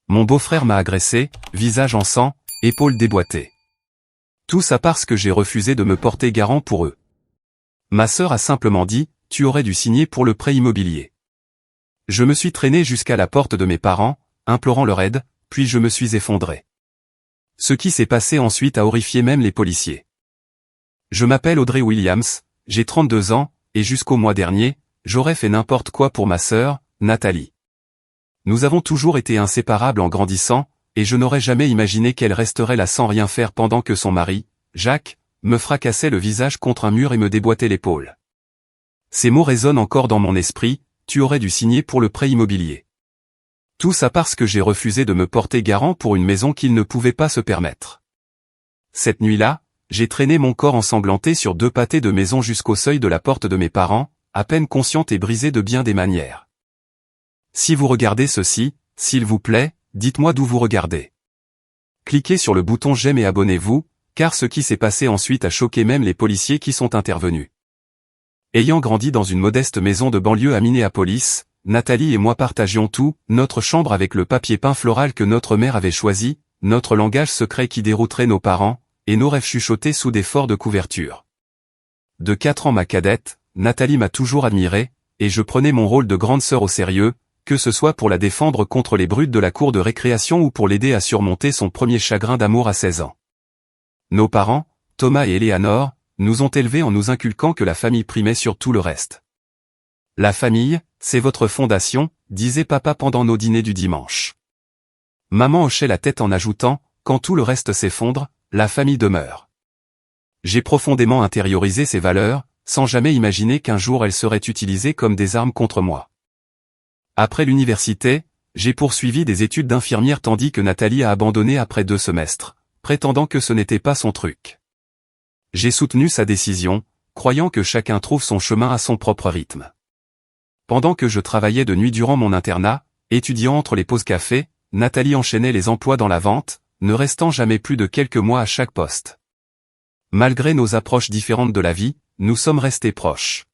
Mon beau-frère m'a agressé, visage en sang, épaules déboîtées. Tout ça parce que j'ai refusé de me porter garant pour eux. Ma sœur a simplement dit, tu aurais dû signer pour le prêt immobilier. Je me suis traîné jusqu'à la porte de mes parents, implorant leur aide, puis je me suis effondré. Ce qui s'est passé ensuite a horrifié même les policiers. Je m'appelle Audrey Williams, j'ai 32 ans, et jusqu'au mois dernier, j'aurais fait n'importe quoi pour ma sœur, Nathalie. Nous avons toujours été inséparables en grandissant, et je n'aurais jamais imaginé qu'elle resterait là sans rien faire pendant que son mari, Jacques, me fracassait le visage contre un mur et me déboîtait l'épaule. Ces mots résonnent encore dans mon esprit, tu aurais dû signer pour le prêt immobilier. Tout ça parce que j'ai refusé de me porter garant pour une maison qu'il ne pouvait pas se permettre. Cette nuit-là, j'ai traîné mon corps ensanglanté sur 2 pâtés de maison jusqu'au seuil de la porte de mes parents, à peine consciente et brisée de bien des manières. Si vous regardez ceci, s'il vous plaît, dites-moi d'où vous regardez. Cliquez sur le bouton j'aime et abonnez-vous, car ce qui s'est passé ensuite a choqué même les policiers qui sont intervenus. Ayant grandi dans une modeste maison de banlieue à Minneapolis, Nathalie et moi partagions tout, notre chambre avec le papier peint floral que notre mère avait choisi, notre langage secret qui dérouterait nos parents, et nos rêves chuchotés sous des forts de couverture. De 4 ans ma cadette, Nathalie m'a toujours admiré, et je prenais mon rôle de grande sœur au sérieux, que ce soit pour la défendre contre les brutes de la cour de récréation ou pour l'aider à surmonter son premier chagrin d'amour à 16 ans. Nos parents, Thomas et Eleanor, nous ont élevés en nous inculquant que la famille primait sur tout le reste. La famille, c'est votre fondation, disait papa pendant nos dîners du dimanche. Maman hochait la tête en ajoutant, quand tout le reste s'effondre, la famille demeure. J'ai profondément intériorisé ces valeurs, sans jamais imaginer qu'un jour elles seraient utilisées comme des armes contre moi. Après l'université, j'ai poursuivi des études d'infirmière tandis que Nathalie a abandonné après 2 semestres, prétendant que ce n'était pas son truc. J'ai soutenu sa décision, croyant que chacun trouve son chemin à son propre rythme. Pendant que je travaillais de nuit durant mon internat, étudiant entre les pauses café, Nathalie enchaînait les emplois dans la vente, ne restant jamais plus de quelques mois à chaque poste. Malgré nos approches différentes de la vie, nous sommes restés proches.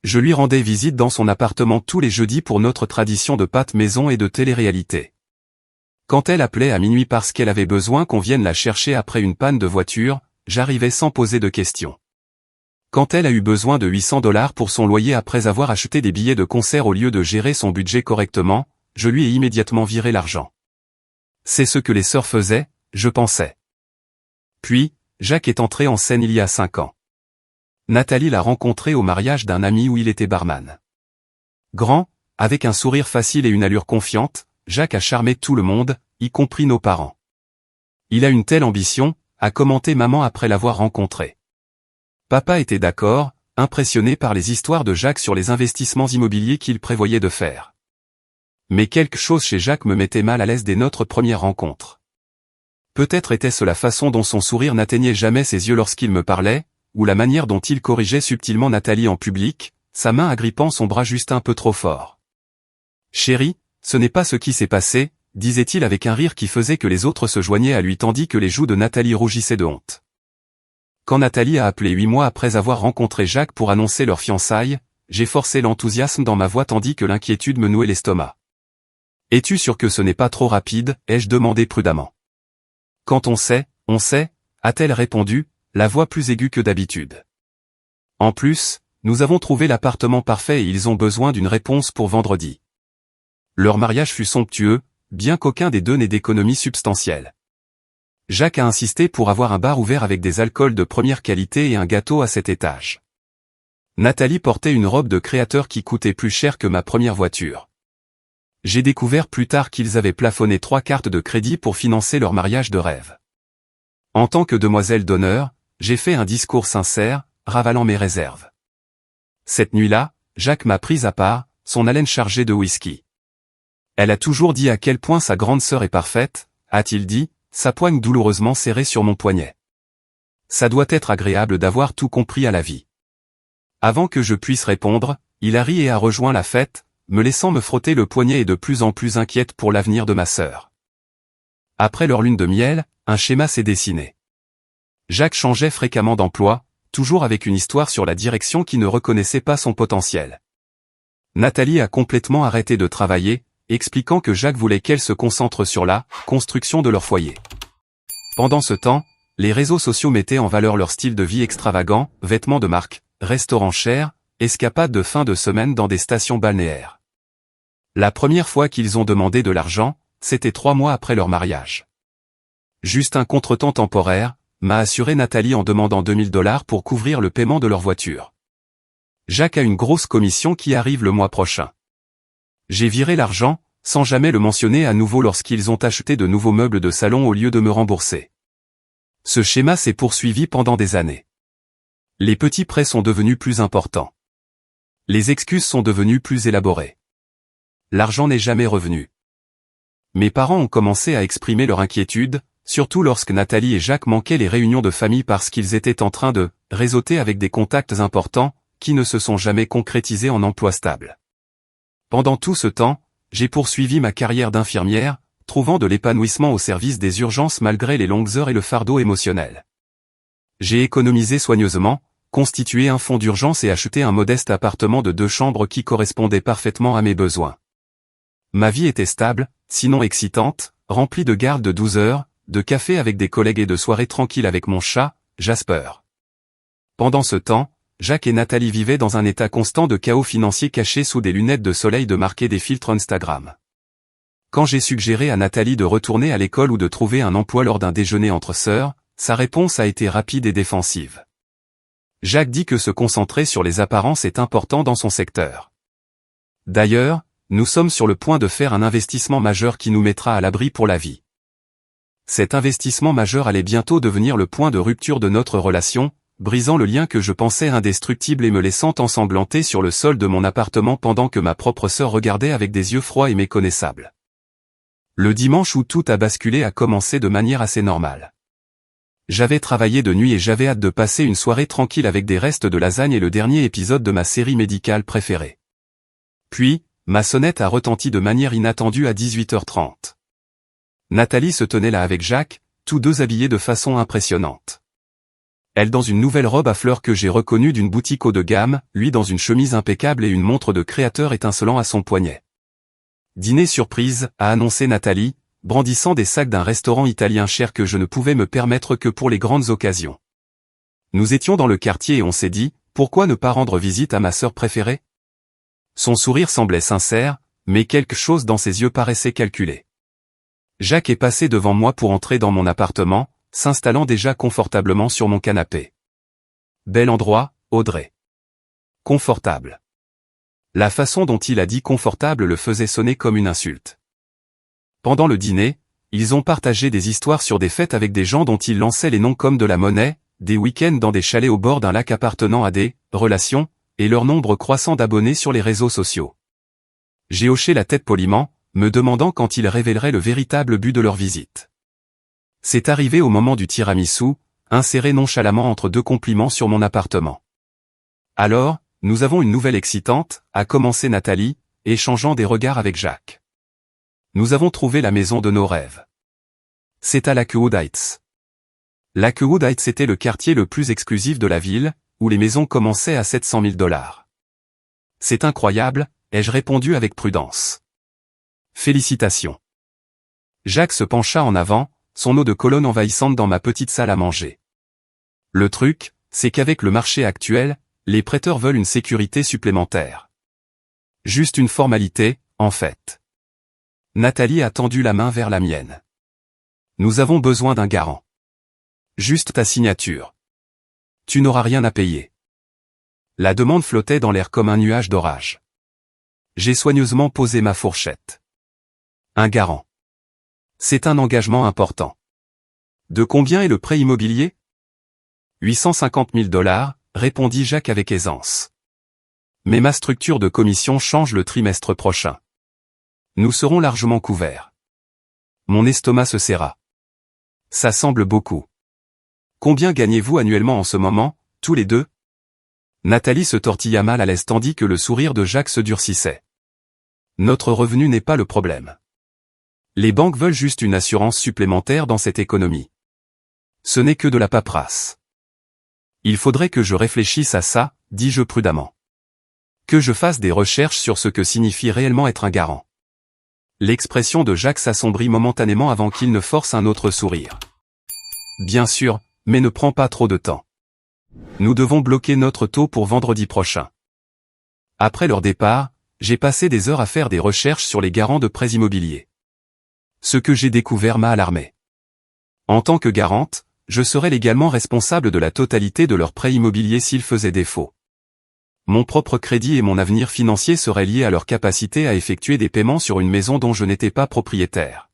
Je lui rendais visite dans son appartement tous les jeudis pour notre tradition de pâte maison et de télé-réalité. Quand elle appelait à minuit parce qu'elle avait besoin qu'on vienne la chercher après une panne de voiture, j'arrivais sans poser de questions. Quand elle a eu besoin de $800 pour son loyer après avoir acheté des billets de concert au lieu de gérer son budget correctement, je lui ai immédiatement viré l'argent. C'est ce que les sœurs faisaient, je pensais. Puis, Jacques est entré en scène il y a 5 ans. Nathalie l'a rencontré au mariage d'un ami où il était barman. Grand, avec un sourire facile et une allure confiante, Jacques a charmé tout le monde, y compris nos parents. Il a une telle ambition, a commenté maman après l'avoir rencontré. Papa était d'accord, impressionné par les histoires de Jacques sur les investissements immobiliers qu'il prévoyait de faire. Mais quelque chose chez Jacques me mettait mal à l'aise dès notre première rencontre. Peut-être était-ce la façon dont son sourire n'atteignait jamais ses yeux lorsqu'il me parlait, ou la manière dont il corrigeait subtilement Nathalie en public, sa main agrippant son bras juste un peu trop fort. « Chérie, ce n'est pas ce qui s'est passé », disait-il avec un rire qui faisait que les autres se joignaient à lui tandis que les joues de Nathalie rougissaient de honte. Quand Nathalie a appelé 8 mois après avoir rencontré Jacques pour annoncer leur fiançailles, j'ai forcé l'enthousiasme dans ma voix tandis que l'inquiétude me nouait l'estomac. « Es-tu sûr que ce n'est pas trop rapide ?» ai-je demandé prudemment. « Quand on sait, a-t-elle répondu, la voix plus aiguë que d'habitude. En plus, nous avons trouvé l'appartement parfait et ils ont besoin d'une réponse pour vendredi. Leur mariage fut somptueux, bien qu'aucun des deux n'ait d'économie substantielle. Jacques a insisté pour avoir un bar ouvert avec des alcools de première qualité et un gâteau à 7 étages. Nathalie portait une robe de créateur qui coûtait plus cher que ma première voiture. J'ai découvert plus tard qu'ils avaient plafonné 3 cartes de crédit pour financer leur mariage de rêve. En tant que demoiselle d'honneur, j'ai fait un discours sincère, ravalant mes réserves. Cette nuit-là, Jacques m'a prise à part, son haleine chargée de whisky. Elle a toujours dit à quel point sa grande sœur est parfaite, a-t-il dit, sa poigne douloureusement serrée sur mon poignet. Ça doit être agréable d'avoir tout compris à la vie. Avant que je puisse répondre, il a ri et a rejoint la fête, me laissant me frotter le poignet et de plus en plus inquiète pour l'avenir de ma sœur. Après leur lune de miel, un schéma s'est dessiné. Jacques changeait fréquemment d'emploi, toujours avec une histoire sur la direction qui ne reconnaissait pas son potentiel. Nathalie a complètement arrêté de travailler, expliquant que Jacques voulait qu'elle se concentre sur la construction de leur foyer. Pendant ce temps, les réseaux sociaux mettaient en valeur leur style de vie extravagant, vêtements de marque, restaurants chers, escapades de fin de semaine dans des stations balnéaires. La première fois qu'ils ont demandé de l'argent, c'était 3 mois après leur mariage. Juste un contretemps temporaire, m'a assuré Nathalie en demandant 2000 $ pour couvrir le paiement de leur voiture. Jacques a une grosse commission qui arrive le mois prochain. J'ai viré l'argent, sans jamais le mentionner à nouveau lorsqu'ils ont acheté de nouveaux meubles de salon au lieu de me rembourser. Ce schéma s'est poursuivi pendant des années. Les petits prêts sont devenus plus importants. Les excuses sont devenues plus élaborées. L'argent n'est jamais revenu. Mes parents ont commencé à exprimer leur inquiétude, surtout lorsque Nathalie et Jacques manquaient les réunions de famille parce qu'ils étaient en train de réseauter avec des contacts importants, qui ne se sont jamais concrétisés en emploi stable. Pendant tout ce temps, j'ai poursuivi ma carrière d'infirmière, trouvant de l'épanouissement au service des urgences malgré les longues heures et le fardeau émotionnel. J'ai économisé soigneusement, constitué un fonds d'urgence et acheté un modeste appartement de 2 chambres qui correspondait parfaitement à mes besoins. Ma vie était stable, sinon excitante, remplie de gardes de 12 heures, de café avec des collègues et de soirées tranquilles avec mon chat, Jasper. Pendant ce temps, Jacques et Nathalie vivaient dans un état constant de chaos financier caché sous des lunettes de soleil de marquer des filtres Instagram. Quand j'ai suggéré à Nathalie de retourner à l'école ou de trouver un emploi lors d'un déjeuner entre sœurs, sa réponse a été rapide et défensive. Jacques dit que se concentrer sur les apparences est important dans son secteur. D'ailleurs, nous sommes sur le point de faire un investissement majeur qui nous mettra à l'abri pour la vie. Cet investissement majeur allait bientôt devenir le point de rupture de notre relation, brisant le lien que je pensais indestructible et me laissant ensanglanter sur le sol de mon appartement pendant que ma propre sœur regardait avec des yeux froids et méconnaissables. Le dimanche où tout a basculé a commencé de manière assez normale. J'avais travaillé de nuit et j'avais hâte de passer une soirée tranquille avec des restes de lasagne et le dernier épisode de ma série médicale préférée. Puis, ma sonnette a retenti de manière inattendue à 18h30. Nathalie se tenait là avec Jacques, tous deux habillés de façon impressionnante. Elle dans une nouvelle robe à fleurs que j'ai reconnue d'une boutique haut de gamme, lui dans une chemise impeccable et une montre de créateur étincelant à son poignet. Dîner surprise, a annoncé Nathalie, brandissant des sacs d'un restaurant italien cher que je ne pouvais me permettre que pour les grandes occasions. Nous étions dans le quartier et on s'est dit, pourquoi ne pas rendre visite à ma sœur préférée? Son sourire semblait sincère, mais quelque chose dans ses yeux paraissait calculé. Jacques est passé devant moi pour entrer dans mon appartement, s'installant déjà confortablement sur mon canapé. Bel endroit, Audrey. Confortable. La façon dont il a dit confortable le faisait sonner comme une insulte. Pendant le dîner, ils ont partagé des histoires sur des fêtes avec des gens dont ils lançaient les noms comme de la monnaie, des week-ends dans des chalets au bord d'un lac appartenant à des relations, et leur nombre croissant d'abonnés sur les réseaux sociaux. J'ai hoché la tête poliment, me demandant quand ils révéleraient le véritable but de leur visite. C'est arrivé au moment du tiramisu, inséré nonchalamment entre 2 compliments sur mon appartement. Alors, nous avons une nouvelle excitante, a commencé Nathalie, échangeant des regards avec Jacques. Nous avons trouvé la maison de nos rêves. C'est à Lakewood Heights. Lakewood Heights était le quartier le plus exclusif de la ville, où les maisons commençaient à 700 000 $. C'est incroyable, ai-je répondu avec prudence. Félicitations. Jacques se pencha en avant, son eau de Cologne envahissante dans ma petite salle à manger. Le truc, c'est qu'avec le marché actuel, les prêteurs veulent une sécurité supplémentaire. Juste une formalité, en fait. Nathalie a tendu la main vers la mienne. Nous avons besoin d'un garant. Juste ta signature. Tu n'auras rien à payer. La demande flottait dans l'air comme un nuage d'orage. J'ai soigneusement posé ma fourchette. Un garant. C'est un engagement important. De combien est le prêt immobilier? 850 000 $, répondit Jacques avec aisance. Mais ma structure de commission change le trimestre prochain. Nous serons largement couverts. Mon estomac se serra. Ça semble beaucoup. Combien gagnez-vous annuellement en ce moment, tous les deux? Nathalie se tortilla mal à l'aise tandis que le sourire de Jacques se durcissait. Notre revenu n'est pas le problème. Les banques veulent juste une assurance supplémentaire dans cette économie. Ce n'est que de la paperasse. Il faudrait que je réfléchisse à ça, dis-je prudemment. Que je fasse des recherches sur ce que signifie réellement être un garant. L'expression de Jacques s'assombrit momentanément avant qu'il ne force un autre sourire. Bien sûr, mais ne prends pas trop de temps. Nous devons bloquer notre taux pour vendredi prochain. Après leur départ, j'ai passé des heures à faire des recherches sur les garants de prêts immobiliers. Ce que j'ai découvert m'a alarmé. En tant que garante, je serais légalement responsable de la totalité de leurs prêts immobiliers s'ils faisaient défaut. Mon propre crédit et mon avenir financier seraient liés à leur capacité à effectuer des paiements sur une maison dont je n'étais pas propriétaire.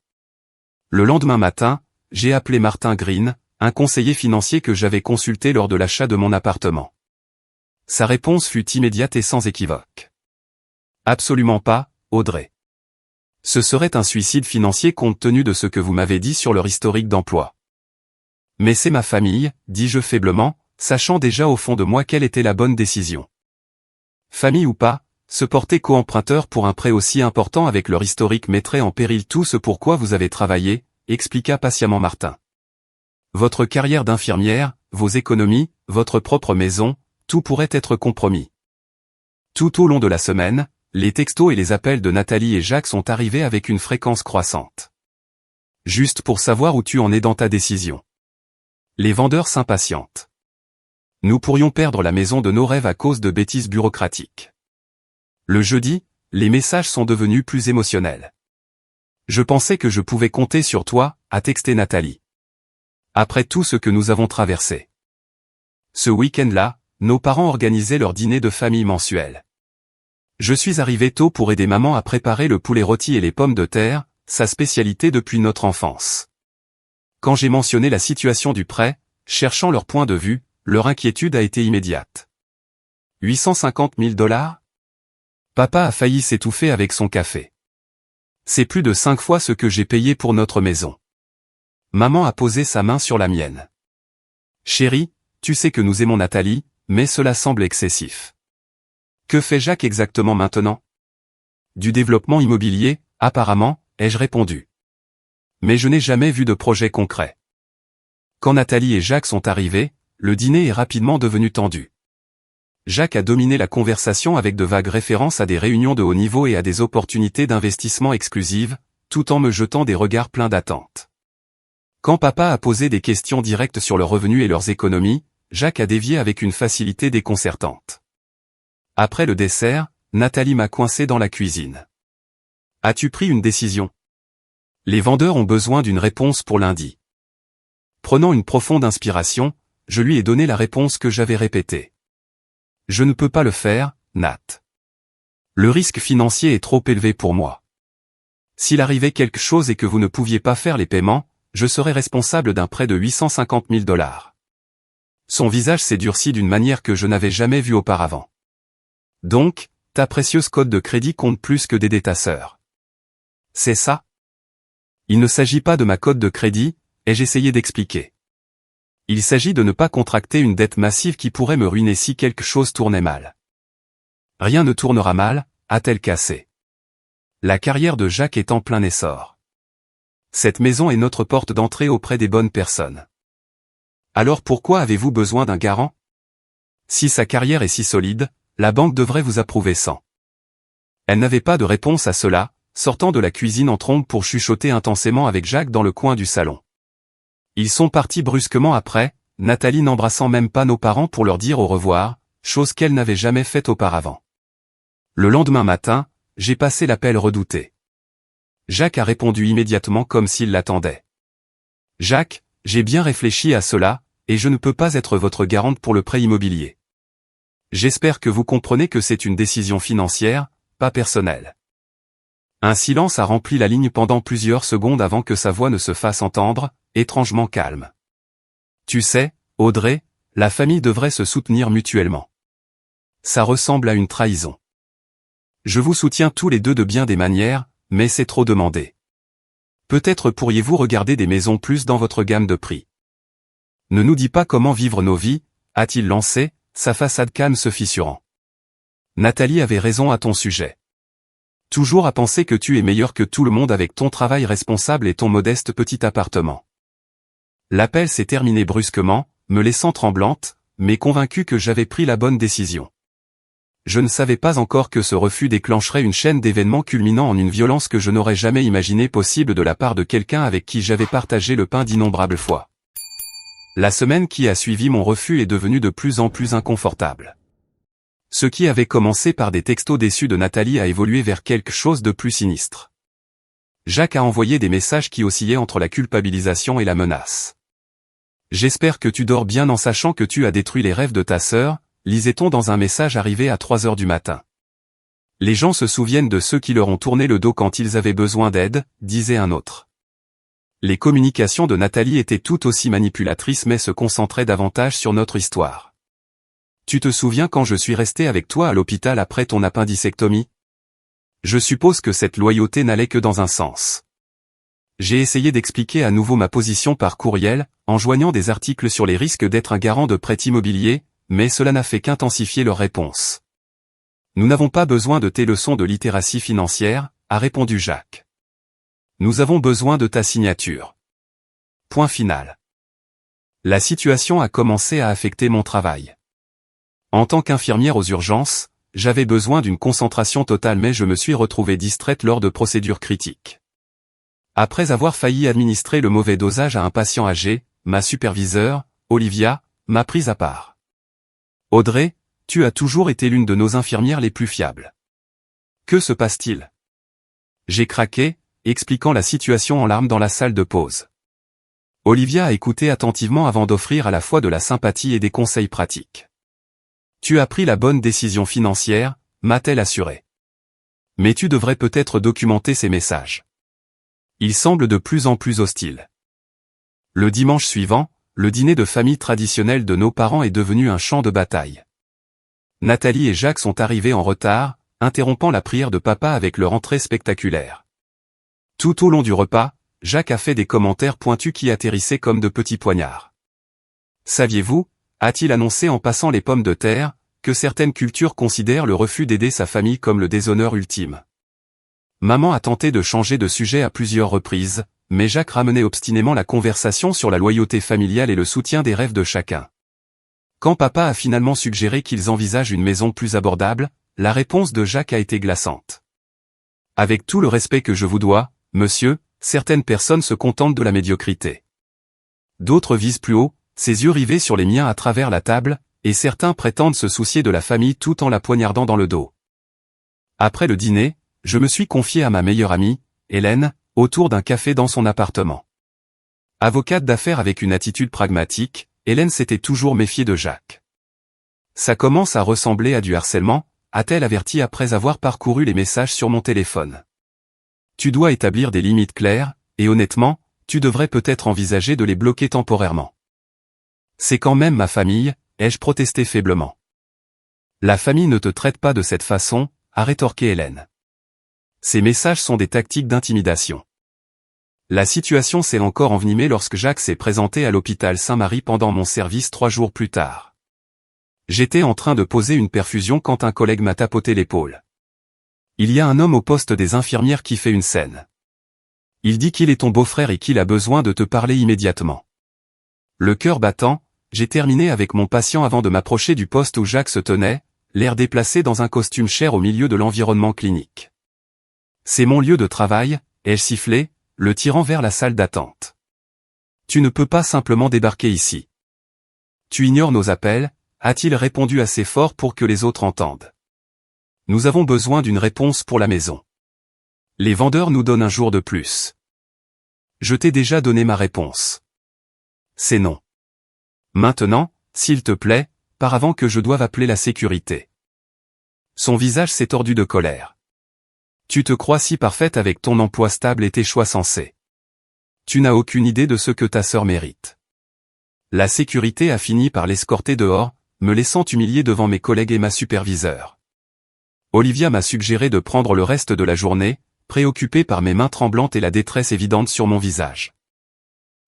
Le lendemain matin, j'ai appelé Martin Green, un conseiller financier que j'avais consulté lors de l'achat de mon appartement. Sa réponse fut immédiate et sans équivoque. Absolument pas, Audrey. Ce serait un suicide financier compte tenu de ce que vous m'avez dit sur leur historique d'emploi. Mais c'est ma famille, dis-je faiblement, sachant déjà au fond de moi quelle était la bonne décision. Famille ou pas, se porter co-emprunteur pour un prêt aussi important avec leur historique mettrait en péril tout ce pour quoi vous avez travaillé, expliqua patiemment Martin. Votre carrière d'infirmière, vos économies, votre propre maison, tout pourrait être compromis. Tout au long de la semaine, les textos et les appels de Nathalie et Jacques sont arrivés avec une fréquence croissante. Juste pour savoir où tu en es dans ta décision. Les vendeurs s'impatientent. Nous pourrions perdre la maison de nos rêves à cause de bêtises bureaucratiques. Le jeudi, les messages sont devenus plus émotionnels. Je pensais que je pouvais compter sur toi, a texté Nathalie. Après tout ce que nous avons traversé. Ce week-end-là, nos parents organisaient leur dîner de famille mensuel. Je suis arrivé tôt pour aider maman à préparer le poulet rôti et les pommes de terre, sa spécialité depuis notre enfance. Quand j'ai mentionné la situation du prêt, cherchant leur point de vue, leur inquiétude a été immédiate. 850 000 $? Papa a failli s'étouffer avec son café. C'est plus de 5 fois ce que j'ai payé pour notre maison. Maman a posé sa main sur la mienne. Chérie, tu sais que nous aimons Nathalie, mais cela semble excessif. Que fait Jacques exactement maintenant? Du développement immobilier, apparemment, ai-je répondu. Mais je n'ai jamais vu de projet concret. Quand Nathalie et Jacques sont arrivés, le dîner est rapidement devenu tendu. Jacques a dominé la conversation avec de vagues références à des réunions de haut niveau et à des opportunités d'investissement exclusives, tout en me jetant des regards pleins d'attente. Quand papa a posé des questions directes sur leurs revenus et leurs économies, Jacques a dévié avec une facilité déconcertante. Après le dessert, Nathalie m'a coincé dans la cuisine. As-tu pris une décision? Les vendeurs ont besoin d'une réponse pour lundi. Prenant une profonde inspiration, je lui ai donné la réponse que j'avais répétée. Je ne peux pas le faire, Nat. Le risque financier est trop élevé pour moi. S'il arrivait quelque chose et que vous ne pouviez pas faire les paiements, je serais responsable d'un prêt de 850 000 $. Son visage s'est durci d'une manière que je n'avais jamais vue auparavant. Donc, ta précieuse cote de crédit compte plus que d'aider ta sœur. C'est ça? Il ne s'agit pas de ma cote de crédit, ai-je essayé d'expliquer. Il s'agit de ne pas contracter une dette massive qui pourrait me ruiner si quelque chose tournait mal. Rien ne tournera mal, a-t-elle cassé. La carrière de Jacques est en plein essor. Cette maison est notre porte d'entrée auprès des bonnes personnes. Alors pourquoi avez-vous besoin d'un garant? Si sa carrière est si solide, la banque devrait vous approuver sans. Elle n'avait pas de réponse à cela, sortant de la cuisine en trombe pour chuchoter intensément avec Jacques dans le coin du salon. Ils sont partis brusquement après, Nathalie n'embrassant même pas nos parents pour leur dire au revoir, chose qu'elle n'avait jamais faite auparavant. Le lendemain matin, j'ai passé l'appel redouté. Jacques a répondu immédiatement comme s'il l'attendait. Jacques, j'ai bien réfléchi à cela, et je ne peux pas être votre garante pour le prêt immobilier. J'espère que vous comprenez que c'est une décision financière, pas personnelle. Un silence a rempli la ligne pendant plusieurs secondes avant que sa voix ne se fasse entendre, étrangement calme. Tu sais, Audrey, la famille devrait se soutenir mutuellement. Ça ressemble à une trahison. Je vous soutiens tous les deux de bien des manières, mais c'est trop demandé. Peut-être pourriez-vous regarder des maisons plus dans votre gamme de prix. Ne nous dis pas comment vivre nos vies, a-t-il lancé, sa façade calme se fissurant. Nathalie avait raison à ton sujet. Toujours à penser que tu es meilleur que tout le monde avec ton travail responsable et ton modeste petit appartement. L'appel s'est terminé brusquement, me laissant tremblante, mais convaincue que j'avais pris la bonne décision. je ne savais pas encore que ce refus déclencherait une chaîne d'événements culminant en une violence que je n'aurais jamais imaginé possible de la part de quelqu'un avec qui j'avais partagé le pain d'innombrables fois. La semaine qui a suivi mon refus est devenue de plus en plus inconfortable. Ce qui avait commencé par des textos déçus de Nathalie a évolué vers quelque chose de plus sinistre. Jacques a envoyé des messages qui oscillaient entre la culpabilisation et la menace. « J'espère que tu dors bien en sachant que tu as détruit les rêves de ta sœur », lisait-on dans un message arrivé à 3 heures du matin. Les gens se souviennent de ceux qui leur ont tourné le dos quand ils avaient besoin d'aide, disait un autre. Les communications de Nathalie étaient tout aussi manipulatrices mais se concentraient davantage sur notre histoire. Tu te souviens quand je suis resté avec toi à l'hôpital après ton appendicectomie? Je suppose que cette loyauté n'allait que dans un sens. J'ai essayé d'expliquer à nouveau ma position par courriel, en joignant des articles sur les risques d'être un garant de prêt immobilier, mais cela n'a fait qu'intensifier leur réponse. Nous n'avons pas besoin de tes leçons de littératie financière, a répondu Jacques. Nous avons besoin de ta signature. Point final. La situation a commencé à affecter mon travail. En tant qu'infirmière aux urgences, j'avais besoin d'une concentration totale mais je me suis retrouvée distraite lors de procédures critiques. Après avoir failli administrer le mauvais dosage à un patient âgé, ma superviseure, Olivia, m'a prise à part. Audrey, tu as toujours été l'une de nos infirmières les plus fiables. Que se passe-t-il? J'ai craqué, expliquant la situation en larmes dans la salle de pause. Olivia a écouté attentivement avant d'offrir à la fois de la sympathie et des conseils pratiques. Tu as pris la bonne décision financière, m'a-t-elle assuré. Mais tu devrais peut-être documenter ces messages. Ils semblent de plus en plus hostiles. Le dimanche suivant, le dîner de famille traditionnel de nos parents est devenu un champ de bataille. Nathalie et Jacques sont arrivés en retard, interrompant la prière de papa avec leur entrée spectaculaire. Tout au long du repas, Jacques a fait des commentaires pointus qui atterrissaient comme de petits poignards. Saviez-vous, a-t-il annoncé en passant les pommes de terre, que certaines cultures considèrent le refus d'aider sa famille comme le déshonneur ultime. Maman a tenté de changer de sujet à plusieurs reprises, mais Jacques ramenait obstinément la conversation sur la loyauté familiale et le soutien des rêves de chacun. Quand papa a finalement suggéré qu'ils envisagent une maison plus abordable, la réponse de Jacques a été glaçante. Avec tout le respect que je vous dois, monsieur, certaines personnes se contentent de la médiocrité. D'autres visent plus haut, ses yeux rivés sur les miens à travers la table, et certains prétendent se soucier de la famille tout en la poignardant dans le dos. Après le dîner, je me suis confié à ma meilleure amie, Hélène, autour d'un café dans son appartement. Avocate d'affaires avec une attitude pragmatique, Hélène s'était toujours méfiée de Jacques. Ça commence à ressembler à du harcèlement, a-t-elle averti après avoir parcouru les messages sur mon téléphone. Tu dois établir des limites claires, et honnêtement, tu devrais peut-être envisager de les bloquer temporairement. C'est quand même ma famille, ai-je protesté faiblement. La famille ne te traite pas de cette façon, a rétorqué Hélène. Ces messages sont des tactiques d'intimidation. La situation s'est encore envenimée lorsque Jacques s'est présenté à l'hôpital Saint-Marie pendant mon service 3 jours plus tard. J'étais en train de poser une perfusion quand un collègue m'a tapoté l'épaule. Il y a un homme au poste des infirmières qui fait une scène. Il dit qu'il est ton beau-frère et qu'il a besoin de te parler immédiatement. Le cœur battant, j'ai terminé avec mon patient avant de m'approcher du poste où Jacques se tenait, l'air déplacé dans un costume cher au milieu de l'environnement clinique. C'est mon lieu de travail, ai-je sifflé, le tirant vers la salle d'attente. Tu ne peux pas simplement débarquer ici. Tu ignores nos appels, a-t-il répondu assez fort pour que les autres entendent. Nous avons besoin d'une réponse pour la maison. Les vendeurs nous donnent un jour de plus. Je t'ai déjà donné ma réponse. C'est non. Maintenant, s'il te plaît, pars avant que je doive appeler la sécurité. Son visage s'est tordu de colère. Tu te crois si parfaite avec ton emploi stable et tes choix sensés. Tu n'as aucune idée de ce que ta sœur mérite. La sécurité a fini par l'escorter dehors, me laissant humilié devant mes collègues et ma superviseure. Olivia m'a suggéré de prendre le reste de la journée, préoccupée par mes mains tremblantes et la détresse évidente sur mon visage.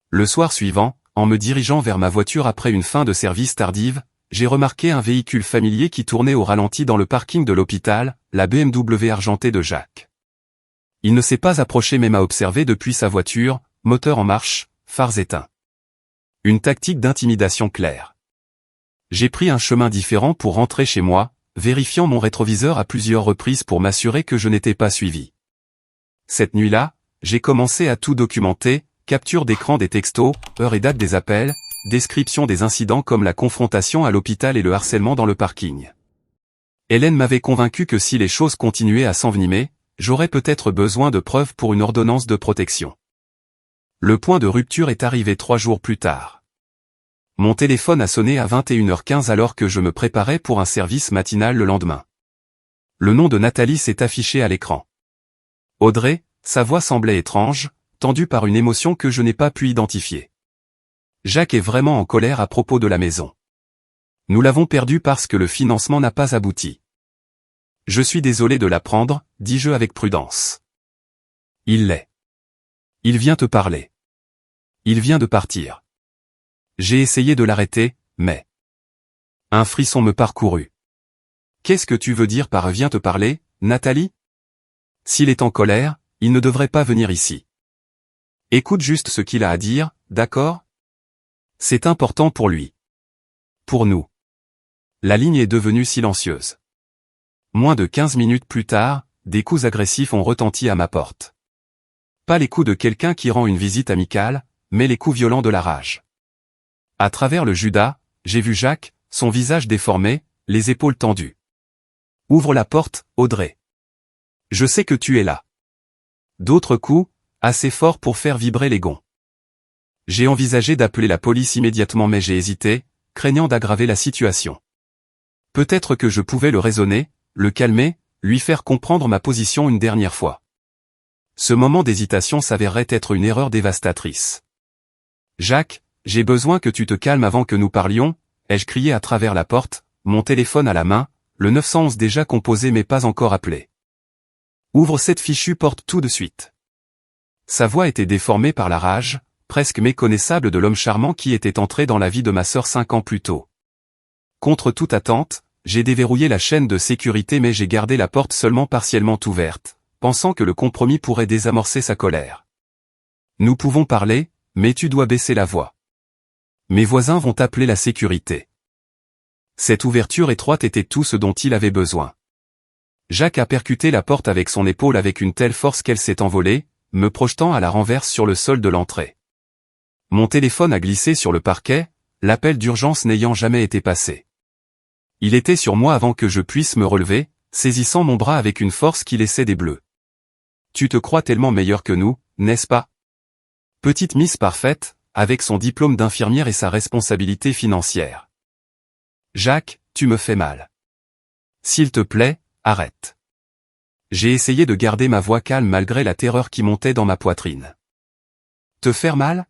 Le soir suivant, en me dirigeant vers ma voiture après une fin de service tardive, j'ai remarqué un véhicule familier qui tournait au ralenti dans le parking de l'hôpital, la BMW argentée de Jacques. Il ne s'est pas approché mais m'a observé depuis sa voiture, moteur en marche, phares éteints. Une tactique d'intimidation claire. J'ai pris un chemin différent pour rentrer chez moi, vérifiant mon rétroviseur à plusieurs reprises pour m'assurer que je n'étais pas suivi. Cette nuit-là, j'ai commencé à tout documenter, capture d'écran des textos, heure et date des appels, description des incidents comme la confrontation à l'hôpital et le harcèlement dans le parking. Hélène m'avait convaincu que si les choses continuaient à s'envenimer, j'aurais peut-être besoin de preuves pour une ordonnance de protection. Le point de rupture est arrivé 3 jours plus tard. Mon téléphone a sonné à 21h15 alors que je me préparais pour un service matinal le lendemain. Le nom de Nathalie s'est affiché à l'écran. Audrey, sa voix semblait étrange, tendue par une émotion que je n'ai pas pu identifier. Jacques est vraiment en colère à propos de la maison. Nous l'avons perdue parce que le financement n'a pas abouti. Je suis désolé de l'apprendre, dis-je avec prudence. Il l'est. Il vient te parler. Il vient de partir. J'ai essayé de l'arrêter, mais... Un frisson me parcourut. Qu'est-ce que tu veux dire par « vient te parler », Nathalie ? S'il est en colère, il ne devrait pas venir ici. Écoute juste ce qu'il a à dire, d'accord ? C'est important pour lui. Pour nous. La ligne est devenue silencieuse. Moins de 15 minutes plus tard, des coups agressifs ont retenti à ma porte. Pas les coups de quelqu'un qui rend une visite amicale, mais les coups violents de la rage. À travers le Judas, j'ai vu Jacques, son visage déformé, les épaules tendues. Ouvre la porte, Audrey. Je sais que tu es là. D'autres coups, assez forts pour faire vibrer les gonds. J'ai envisagé d'appeler la police immédiatement mais j'ai hésité, craignant d'aggraver la situation. Peut-être que je pouvais le raisonner, le calmer, lui faire comprendre ma position une dernière fois. Ce moment d'hésitation s'avérerait être une erreur dévastatrice. Jacques, j'ai besoin que tu te calmes avant que nous parlions, ai-je crié à travers la porte, mon téléphone à la main, le 911 déjà composé mais pas encore appelé. Ouvre cette fichue porte tout de suite. Sa voix était déformée par la rage, presque méconnaissable de l'homme charmant qui était entré dans la vie de ma sœur 5 ans plus tôt. Contre toute attente, j'ai déverrouillé la chaîne de sécurité mais j'ai gardé la porte seulement partiellement ouverte, pensant que le compromis pourrait désamorcer sa colère. Nous pouvons parler, mais tu dois baisser la voix. Mes voisins vont appeler la sécurité. Cette ouverture étroite était tout ce dont il avait besoin. Jacques a percuté la porte avec son épaule avec une telle force qu'elle s'est envolée, me projetant à la renverse sur le sol de l'entrée. Mon téléphone a glissé sur le parquet, l'appel d'urgence n'ayant jamais été passé. Il était sur moi avant que je puisse me relever, saisissant mon bras avec une force qui laissait des bleus. Tu te crois tellement meilleur que nous, n'est-ce pas ? Petite Miss Parfaite, avec son diplôme d'infirmière et sa responsabilité financière. Jacques, tu me fais mal. S'il te plaît, arrête. J'ai essayé de garder ma voix calme malgré la terreur qui montait dans ma poitrine. Te faire mal ?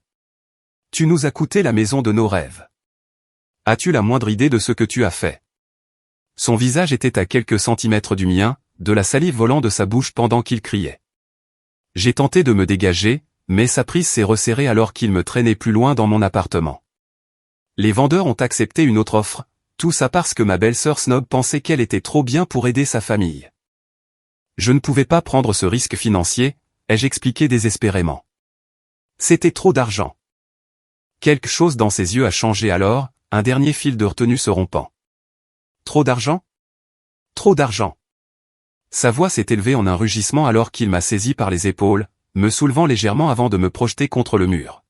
Tu nous as coûté la maison de nos rêves. As-tu la moindre idée de ce que tu as fait ? Son visage était à quelques centimètres du mien, de la salive volant de sa bouche pendant qu'il criait. J'ai tenté de me dégager, mais sa prise s'est resserrée alors qu'il me traînait plus loin dans mon appartement. Les vendeurs ont accepté une autre offre, tout ça parce que ma belle-sœur snob pensait qu'elle était trop bien pour aider sa famille. Je ne pouvais pas prendre ce risque financier, ai-je expliqué désespérément. C'était trop d'argent. Quelque chose dans ses yeux a changé alors, un dernier fil de retenue se rompant. Trop d'argent ? Trop d'argent. Sa voix s'est élevée en un rugissement alors qu'il m'a saisi par les épaules, me soulevant légèrement avant de me projeter contre le mur.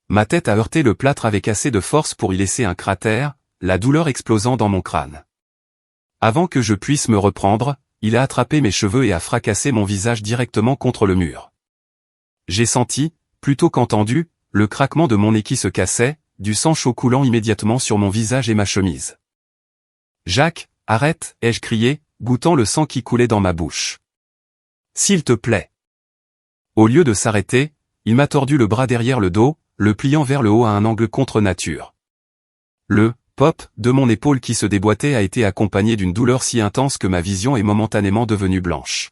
Ma tête a heurté le plâtre avec assez de force pour y laisser un cratère, la douleur explosant dans mon crâne. Avant que je puisse me reprendre, il a attrapé mes cheveux et a fracassé mon visage directement contre le mur. J'ai senti, plutôt qu'entendu, le craquement de mon nez qui se cassait, du sang chaud coulant immédiatement sur mon visage et ma chemise. « Jacques, arrête !» ai-je crié, goûtant le sang qui coulait dans ma bouche. « S'il te plaît !» Au lieu de s'arrêter, il m'a tordu le bras derrière le dos, le pliant vers le haut à un angle contre nature. Le « pop » de mon épaule qui se déboîtait a été accompagné d'une douleur si intense que ma vision est momentanément devenue blanche.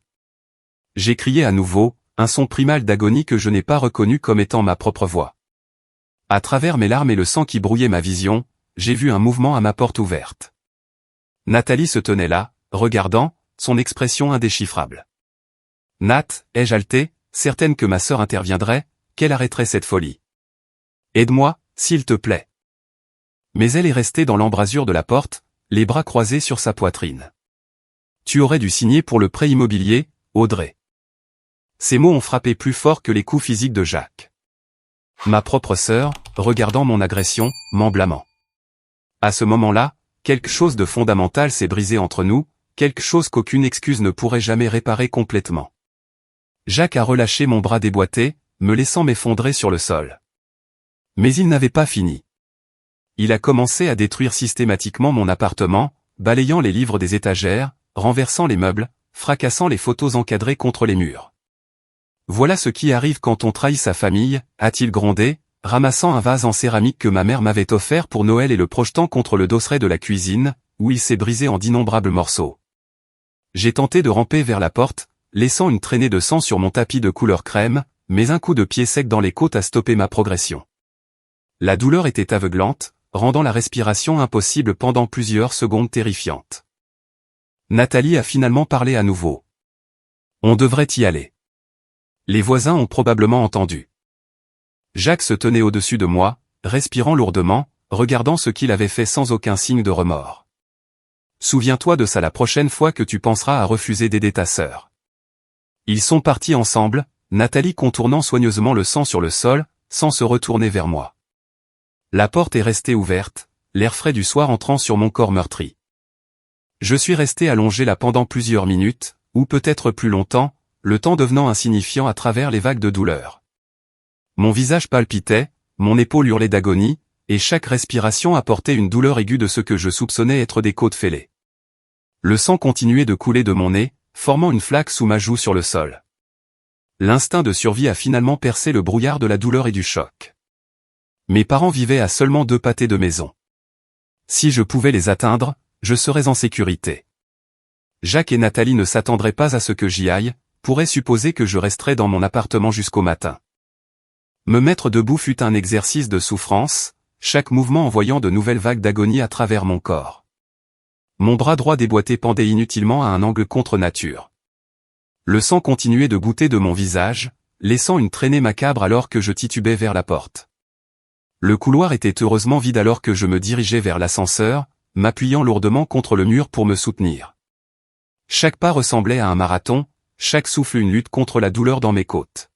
J'ai crié à nouveau, un son primal d'agonie que je n'ai pas reconnu comme étant ma propre voix. À travers mes larmes et le sang qui brouillait ma vision, j'ai vu un mouvement à ma porte ouverte. Nathalie se tenait là, regardant, son expression indéchiffrable. « Nat » ai-je haleté, certaine que ma sœur interviendrait, qu'elle arrêterait cette folie. « Aide-moi, s'il te plaît. » Mais elle est restée dans l'embrasure de la porte, les bras croisés sur sa poitrine. Tu aurais dû signer pour le prêt immobilier, Audrey. Ces mots ont frappé plus fort que les coups physiques de Jacques. Ma propre sœur, regardant mon agression, m'en blâmant. À ce moment-là, quelque chose de fondamental s'est brisé entre nous, quelque chose qu'aucune excuse ne pourrait jamais réparer complètement. Jacques a relâché mon bras déboîté, me laissant m'effondrer sur le sol. Mais il n'avait pas fini. Il a commencé à détruire systématiquement mon appartement, balayant les livres des étagères, renversant les meubles, fracassant les photos encadrées contre les murs. Voilà ce qui arrive quand on trahit sa famille, a-t-il grondé, ramassant un vase en céramique que ma mère m'avait offert pour Noël et le projetant contre le dosseret de la cuisine, où il s'est brisé en d'innombrables morceaux. J'ai tenté de ramper vers la porte, laissant une traînée de sang sur mon tapis de couleur crème, mais un coup de pied sec dans les côtes a stoppé ma progression. La douleur était aveuglante, rendant la respiration impossible pendant plusieurs secondes terrifiantes. Nathalie a finalement parlé à nouveau. On devrait y aller. Les voisins ont probablement entendu. Jacques se tenait au-dessus de moi, respirant lourdement, regardant ce qu'il avait fait sans aucun signe de remords. Souviens-toi de ça la prochaine fois que tu penseras à refuser d'aider ta sœur. Ils sont partis ensemble, Nathalie contournant soigneusement le sang sur le sol, sans se retourner vers moi. La porte est restée ouverte, l'air frais du soir entrant sur mon corps meurtri. Je suis resté allongé là pendant plusieurs minutes, ou peut-être plus longtemps, le temps devenant insignifiant à travers les vagues de douleur. Mon visage palpitait, mon épaule hurlait d'agonie, et chaque respiration apportait une douleur aiguë de ce que je soupçonnais être des côtes fêlées. Le sang continuait de couler de mon nez, formant une flaque sous ma joue sur le sol. L'instinct de survie a finalement percé le brouillard de la douleur et du choc. Mes parents vivaient à seulement 2 pâtés de maison. Si je pouvais les atteindre, je serais en sécurité. Jacques et Nathalie ne s'attendraient pas à ce que j'y aille, pourraient supposer que je resterais dans mon appartement jusqu'au matin. Me mettre debout fut un exercice de souffrance, chaque mouvement envoyant de nouvelles vagues d'agonie à travers mon corps. Mon bras droit déboîté pendait inutilement à un angle contre nature. Le sang continuait de goutter de mon visage, laissant une traînée macabre alors que je titubais vers la porte. Le couloir était heureusement vide alors que je me dirigeais vers l'ascenseur, m'appuyant lourdement contre le mur pour me soutenir. Chaque pas ressemblait à un marathon, chaque souffle une lutte contre la douleur dans mes côtes.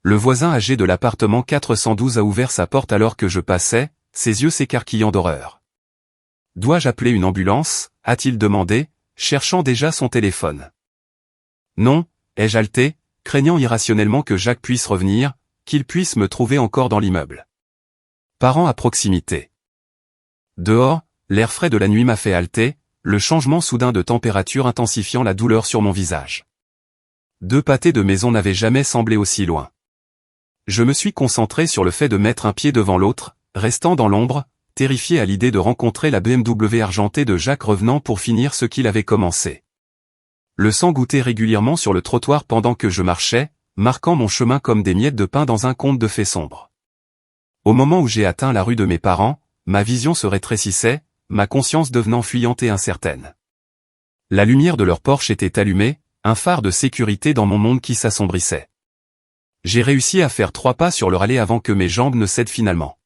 Le voisin âgé de l'appartement 412 a ouvert sa porte alors que je passais, ses yeux s'écarquillant d'horreur. « Dois-je appeler une ambulance ?» a-t-il demandé, cherchant déjà son téléphone. « Non » ai-je haleté, craignant irrationnellement que Jacques puisse revenir, qu'il puisse me trouver encore dans l'immeuble. Parents à proximité. Dehors, l'air frais de la nuit m'a fait halter, le changement soudain de température intensifiant la douleur sur mon visage. 2 pâtés de maison n'avaient jamais semblé aussi loin. Je me suis concentré sur le fait de mettre un pied devant l'autre, restant dans l'ombre, terrifié à l'idée de rencontrer la BMW argentée de Jacques revenant pour finir ce qu'il avait commencé. Le sang gouttait régulièrement sur le trottoir pendant que je marchais, marquant mon chemin comme des miettes de pain dans un conte de fées sombres. Au moment où j'ai atteint la rue de mes parents, ma vision se rétrécissait, ma conscience devenant fuyante et incertaine. La lumière de leur Porsche était allumée, un phare de sécurité dans mon monde qui s'assombrissait. J'ai réussi à faire 3 pas sur leur allée avant que mes jambes ne cèdent finalement.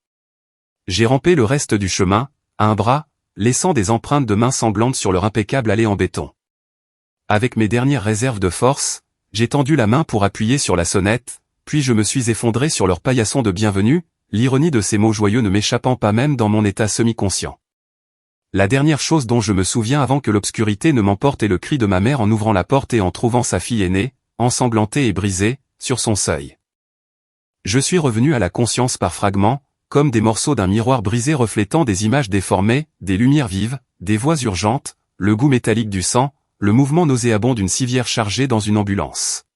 J'ai rampé le reste du chemin, à un bras, laissant des empreintes de mains sanglantes sur leur impeccable allée en béton. Avec mes dernières réserves de force, j'ai tendu la main pour appuyer sur la sonnette, puis je me suis effondré sur leur paillasson de bienvenue, l'ironie de ces mots joyeux ne m'échappant pas même dans mon état semi-conscient. La dernière chose dont je me souviens avant que l'obscurité ne m'emporte est le cri de ma mère en ouvrant la porte et en trouvant sa fille aînée, ensanglantée et brisée, sur son seuil. Je suis revenu à la conscience par fragments, comme des morceaux d'un miroir brisé reflétant des images déformées, des lumières vives, des voix urgentes, le goût métallique du sang, le mouvement nauséabond d'une civière chargée dans une ambulance.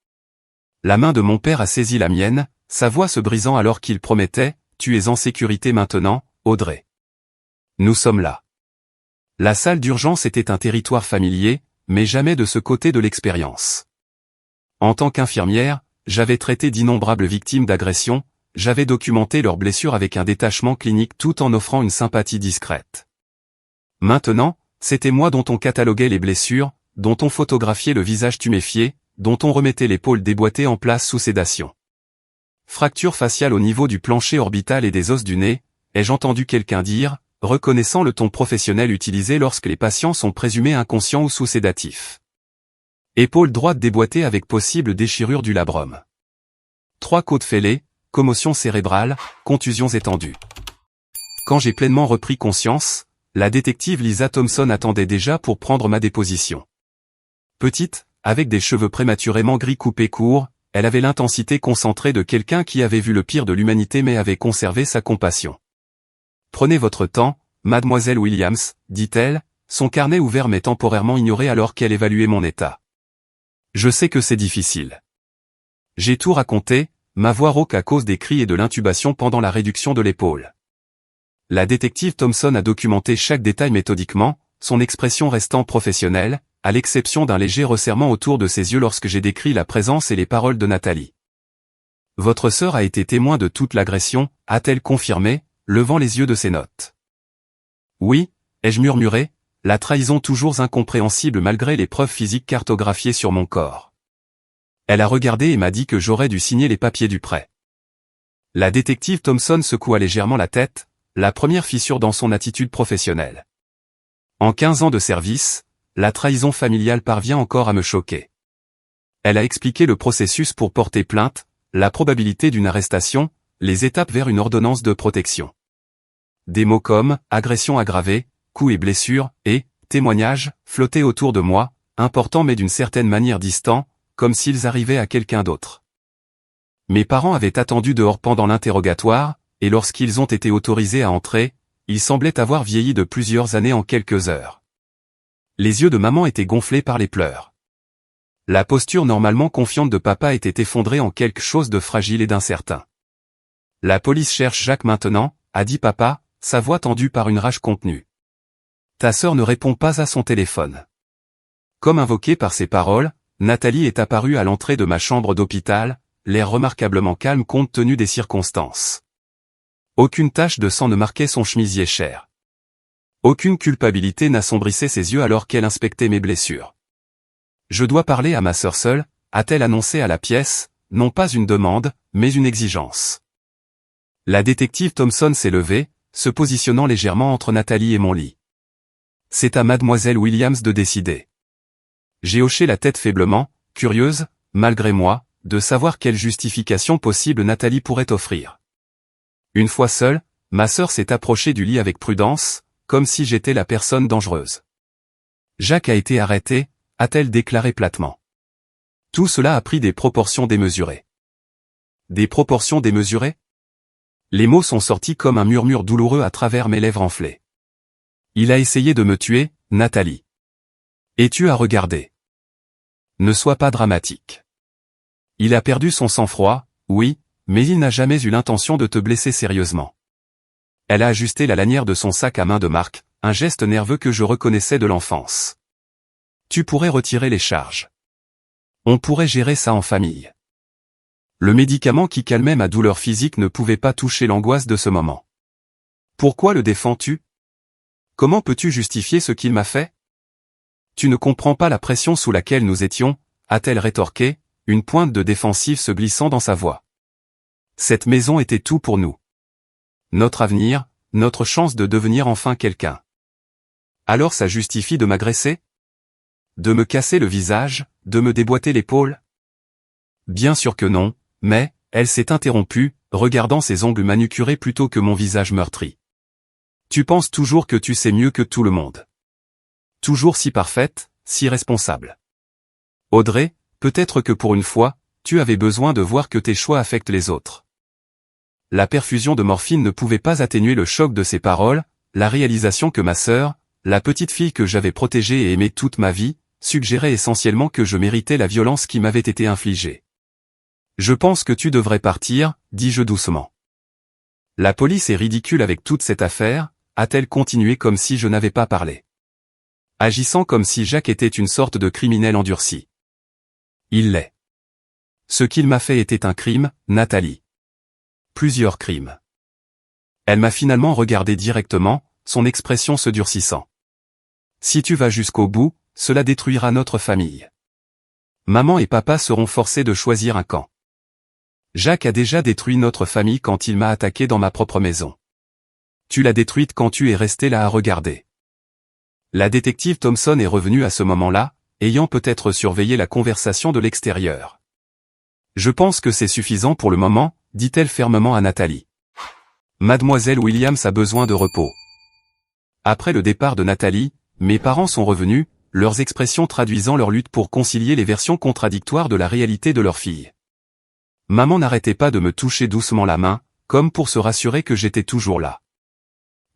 La main de mon père a saisi la mienne, sa voix se brisant alors qu'il promettait « Tu es en sécurité maintenant, Audrey. Nous sommes là. » La salle d'urgence était un territoire familier, mais jamais de ce côté de l'expérience. En tant qu'infirmière, j'avais traité d'innombrables victimes d'agressions, j'avais documenté leurs blessures avec un détachement clinique tout en offrant une sympathie discrète. Maintenant, c'était moi dont on cataloguait les blessures, dont on photographiait le visage tuméfié, dont on remettait l'épaule déboîtée en place sous sédation. Fracture faciale au niveau du plancher orbital et des os du nez, ai-je entendu quelqu'un dire, reconnaissant le ton professionnel utilisé lorsque les patients sont présumés inconscients ou sous sédatifs. Épaule droite déboîtée avec possible déchirure du labrum. 3 côtes fêlées, commotion cérébrale, contusions étendues. Quand j'ai pleinement repris conscience, la détective Lisa Thompson attendait déjà pour prendre ma déposition. Petite, avec des cheveux prématurément gris coupés courts, elle avait l'intensité concentrée de quelqu'un qui avait vu le pire de l'humanité mais avait conservé sa compassion. « Prenez votre temps, mademoiselle Williams, dit-elle, son carnet ouvert mais temporairement ignoré alors qu'elle évaluait mon état. Je sais que c'est difficile. J'ai tout raconté, ma voix rauque à cause des cris et de l'intubation pendant la réduction de l'épaule. La détective Thompson a documenté chaque détail méthodiquement, son expression restant professionnelle, à l'exception d'un léger resserrement autour de ses yeux lorsque j'ai décrit la présence et les paroles de Nathalie. Votre sœur a été témoin de toute l'agression, a-t-elle confirmé, levant les yeux de ses notes. Oui, ai-je murmuré, la trahison toujours incompréhensible malgré les preuves physiques cartographiées sur mon corps. Elle a regardé et m'a dit que j'aurais dû signer les papiers du prêt. La détective Thompson secoua légèrement la tête, la première fissure dans son attitude professionnelle. En 15 ans de service, la trahison familiale parvient encore à me choquer. Elle a expliqué le processus pour porter plainte, la probabilité d'une arrestation, les étapes vers une ordonnance de protection. Des mots comme « agression aggravée »,« coups et blessures » et « témoignages » flottaient autour de moi, importants mais d'une certaine manière distants, comme s'ils arrivaient à quelqu'un d'autre. Mes parents avaient attendu dehors pendant l'interrogatoire, et lorsqu'ils ont été autorisés à entrer, ils semblaient avoir vieilli de plusieurs années en quelques heures. Les yeux de maman étaient gonflés par les pleurs. La posture normalement confiante de papa était effondrée en quelque chose de fragile et d'incertain. La police cherche Jacques maintenant, a dit papa, sa voix tendue par une rage contenue. Ta sœur ne répond pas à son téléphone. Comme invoquée par ces paroles, Nathalie est apparue à l'entrée de ma chambre d'hôpital, l'air remarquablement calme compte tenu des circonstances. Aucune tache de sang ne marquait son chemisier cher. Aucune culpabilité n'assombrissait ses yeux alors qu'elle inspectait mes blessures. Je dois parler à ma sœur seule, a-t-elle annoncé à la pièce, non pas une demande, mais une exigence. La détective Thompson s'est levée, se positionnant légèrement entre Nathalie et mon lit. C'est à mademoiselle Williams de décider. J'ai hoché la tête faiblement, curieuse, malgré moi, de savoir quelle justification possible Nathalie pourrait offrir. Une fois seule, ma sœur s'est approchée du lit avec prudence, comme si j'étais la personne dangereuse. Jacques a été arrêté, a-t-elle déclaré platement. Tout cela a pris des proportions démesurées. Des proportions démesurées ? Les mots sont sortis comme un murmure douloureux à travers mes lèvres enflées. Il a essayé de me tuer, Nathalie. Et tu as regardé. Ne sois pas dramatique. Il a perdu son sang-froid, oui, mais il n'a jamais eu l'intention de te blesser sérieusement. Elle a ajusté la lanière de son sac à main de Marc, un geste nerveux que je reconnaissais de l'enfance. Tu pourrais retirer les charges. On pourrait gérer ça en famille. Le médicament qui calmait ma douleur physique ne pouvait pas toucher l'angoisse de ce moment. Pourquoi le défends-tu ? Comment peux-tu justifier ce qu'il m'a fait ? Tu ne comprends pas la pression sous laquelle nous étions, a-t-elle rétorqué, une pointe de défensive se glissant dans sa voix. Cette maison était tout pour nous. Notre avenir, notre chance de devenir enfin quelqu'un. Alors ça justifie de m'agresser ? De me casser le visage, de me déboîter l'épaule ? Bien sûr que non, mais, elle s'est interrompue, regardant ses ongles manucurés plutôt que mon visage meurtri. Tu penses toujours que tu sais mieux que tout le monde. Toujours si parfaite, si responsable. Audrey, peut-être que pour une fois, tu avais besoin de voir que tes choix affectent les autres. La perfusion de morphine ne pouvait pas atténuer le choc de ces paroles, la réalisation que ma sœur, la petite fille que j'avais protégée et aimée toute ma vie, suggérait essentiellement que je méritais la violence qui m'avait été infligée. Je pense que tu devrais partir, dis-je doucement. La police est ridicule avec toute cette affaire, a-t-elle continué comme si je n'avais pas parlé. Agissant comme si Jacques était une sorte de criminel endurci. Il l'est. Ce qu'il m'a fait était un crime, Nathalie. Plusieurs crimes. Elle m'a finalement regardé directement, son expression se durcissant. Si tu vas jusqu'au bout, cela détruira notre famille. Maman et papa seront forcés de choisir un camp. Jacques a déjà détruit notre famille quand il m'a attaqué dans ma propre maison. tu l'as détruite quand tu es resté là à regarder. La détective Thompson est revenue à ce moment-là, ayant peut-être surveillé la conversation de l'extérieur. Je pense que c'est suffisant pour le moment, dit-elle fermement à Nathalie. Mademoiselle Williams a besoin de repos. Après le départ de Nathalie, mes parents sont revenus, leurs expressions traduisant leur lutte pour concilier les versions contradictoires de la réalité de leur fille. Maman n'arrêtait pas de me toucher doucement la main, comme pour se rassurer que j'étais toujours là.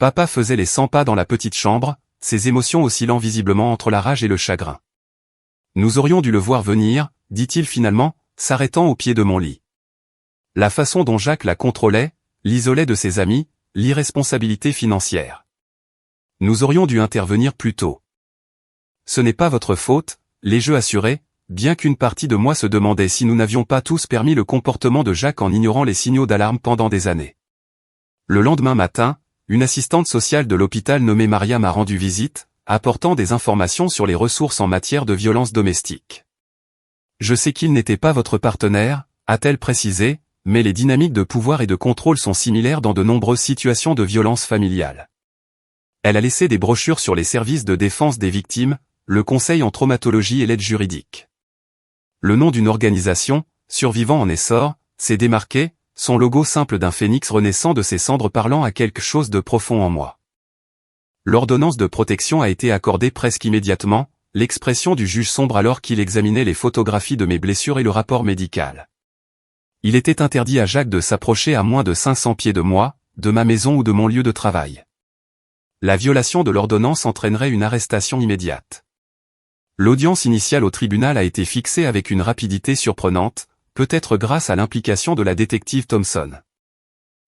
Papa faisait les 100 pas dans la petite chambre, ses émotions oscillant visiblement entre la rage et le chagrin. Nous aurions dû le voir venir, dit-il finalement, s'arrêtant au pied de mon lit. La façon dont Jacques la contrôlait, l'isolait de ses amis, l'irresponsabilité financière. Nous aurions dû intervenir plus tôt. Ce n'est pas votre faute, les jeux assuraient, bien qu'une partie de moi se demandait si nous n'avions pas tous permis le comportement de Jacques en ignorant les signaux d'alarme pendant des années. Le lendemain matin, une assistante sociale de l'hôpital nommée Maria m'a rendu visite, apportant des informations sur les ressources en matière de violence domestique. Je sais qu'il n'était pas votre partenaire, a-t-elle précisé, mais les dynamiques de pouvoir et de contrôle sont similaires dans de nombreuses situations de violence familiale. Elle a laissé des brochures sur les services de défense des victimes, le conseil en traumatologie et l'aide juridique. Le nom d'une organisation, Survivants en essor, s'est démarqué, son logo simple d'un phénix renaissant de ses cendres parlant à quelque chose de profond en moi. L'ordonnance de protection a été accordée presque immédiatement, l'expression du juge sombre alors qu'il examinait les photographies de mes blessures et le rapport médical. Il était interdit à Jacques de s'approcher à moins de 500 pieds de moi, de ma maison ou de mon lieu de travail. La violation de l'ordonnance entraînerait une arrestation immédiate. L'audience initiale au tribunal a été fixée avec une rapidité surprenante, peut-être grâce à l'implication de la détective Thompson.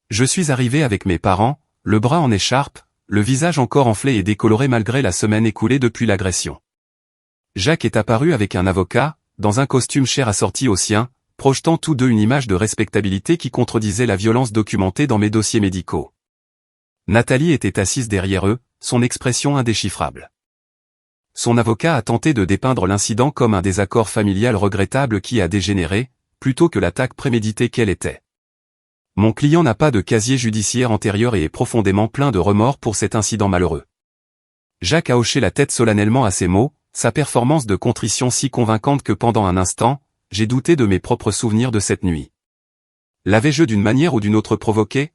Je suis arrivé avec mes parents, le bras en écharpe, le visage encore enflé et décoloré malgré la semaine écoulée depuis l'agression. Jacques est apparu avec un avocat, dans un costume cher assorti au sien, projetant tous deux une image de respectabilité qui contredisait la violence documentée dans mes dossiers médicaux. Nathalie était assise derrière eux, son expression indéchiffrable. Son avocat a tenté de dépeindre l'incident comme un désaccord familial regrettable qui a dégénéré, plutôt que l'attaque préméditée qu'elle était. Mon client n'a pas de casier judiciaire antérieur et est profondément plein de remords pour cet incident malheureux. Jacques a hoché la tête solennellement à ces mots, sa performance de contrition si convaincante que pendant un instant, j'ai douté de mes propres souvenirs de cette nuit. L'avais-je d'une manière ou d'une autre provoqué ?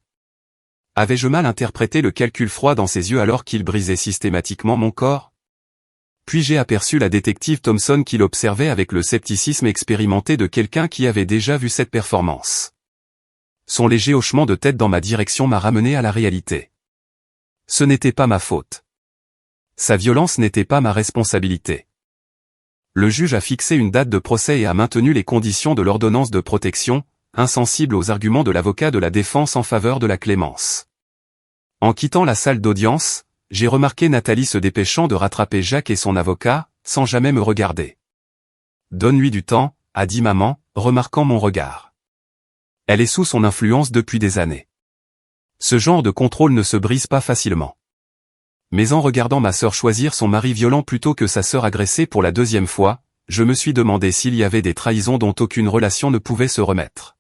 Avais-je mal interprété le calcul froid dans ses yeux alors qu'il brisait systématiquement mon corps ? Puis j'ai aperçu la détective Thompson qui l'observait avec le scepticisme expérimenté de quelqu'un qui avait déjà vu cette performance. Son léger hochement de tête dans ma direction m'a ramené à la réalité. Ce n'était pas ma faute. Sa violence n'était pas ma responsabilité. Le juge a fixé une date de procès et a maintenu les conditions de l'ordonnance de protection, insensible aux arguments de l'avocat de la défense en faveur de la clémence. En quittant la salle d'audience, j'ai remarqué Nathalie se dépêchant de rattraper Jacques et son avocat, sans jamais me regarder. « Donne-lui du temps », a dit maman, remarquant mon regard. Elle est sous son influence depuis des années. Ce genre de contrôle ne se brise pas facilement. Mais en regardant ma sœur choisir son mari violent plutôt que sa sœur agressée pour la deuxième fois, je me suis demandé s'il y avait des trahisons dont aucune relation ne pouvait se remettre.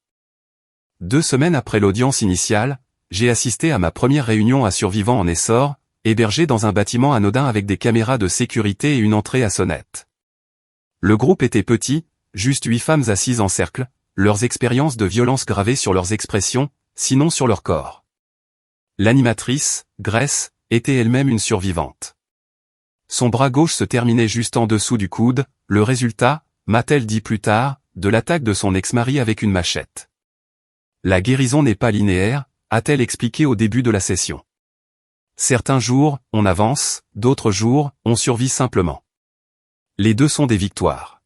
2 semaines après l'audience initiale, j'ai assisté à ma première réunion à Survivants en essor, hébergé dans un bâtiment anodin avec des caméras de sécurité et une entrée à sonnette. Le groupe était petit, juste 8 femmes assises en cercle, leurs expériences de violence gravées sur leurs expressions, sinon sur leur corps. L'animatrice, Grace, était elle-même une survivante. Son bras gauche se terminait juste en dessous du coude, le résultat, m'a-t-elle dit plus tard, de l'attaque de son ex-mari avec une machette. La guérison n'est pas linéaire, a-t-elle expliqué au début de la session. Certains jours, on avance, d'autres jours, on survit simplement. Les deux sont des victoires.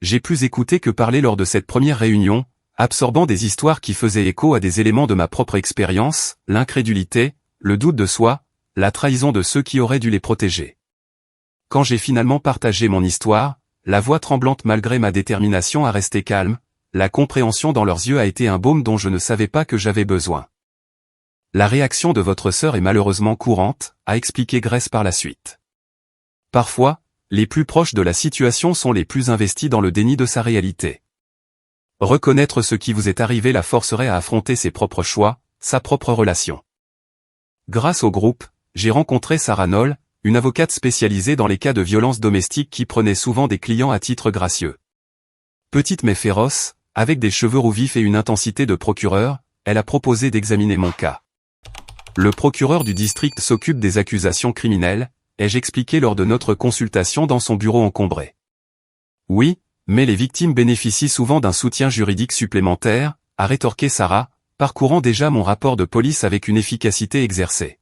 J'ai plus écouté que parler lors de cette première réunion, absorbant des histoires qui faisaient écho à des éléments de ma propre expérience, l'incrédulité, le doute de soi, la trahison de ceux qui auraient dû les protéger. Quand j'ai finalement partagé mon histoire, la voix tremblante malgré ma détermination à rester calme, la compréhension dans leurs yeux a été un baume dont je ne savais pas que j'avais besoin. La réaction de votre sœur est malheureusement courante, a expliqué Grace par la suite. Parfois, les plus proches de la situation sont les plus investis dans le déni de sa réalité. Reconnaître ce qui vous est arrivé la forcerait à affronter ses propres choix, sa propre relation. Grâce au groupe, j'ai rencontré Sarah Noll, une avocate spécialisée dans les cas de violence domestique qui prenait souvent des clients à titre gracieux. Petite mais féroce, avec des cheveux roux vifs et une intensité de procureur, elle a proposé d'examiner mon cas. Le procureur du district s'occupe des accusations criminelles, ai-je expliqué lors de notre consultation dans son bureau encombré. Oui, mais les victimes bénéficient souvent d'un soutien juridique supplémentaire, a rétorqué Sarah, parcourant déjà mon rapport de police avec une efficacité exercée.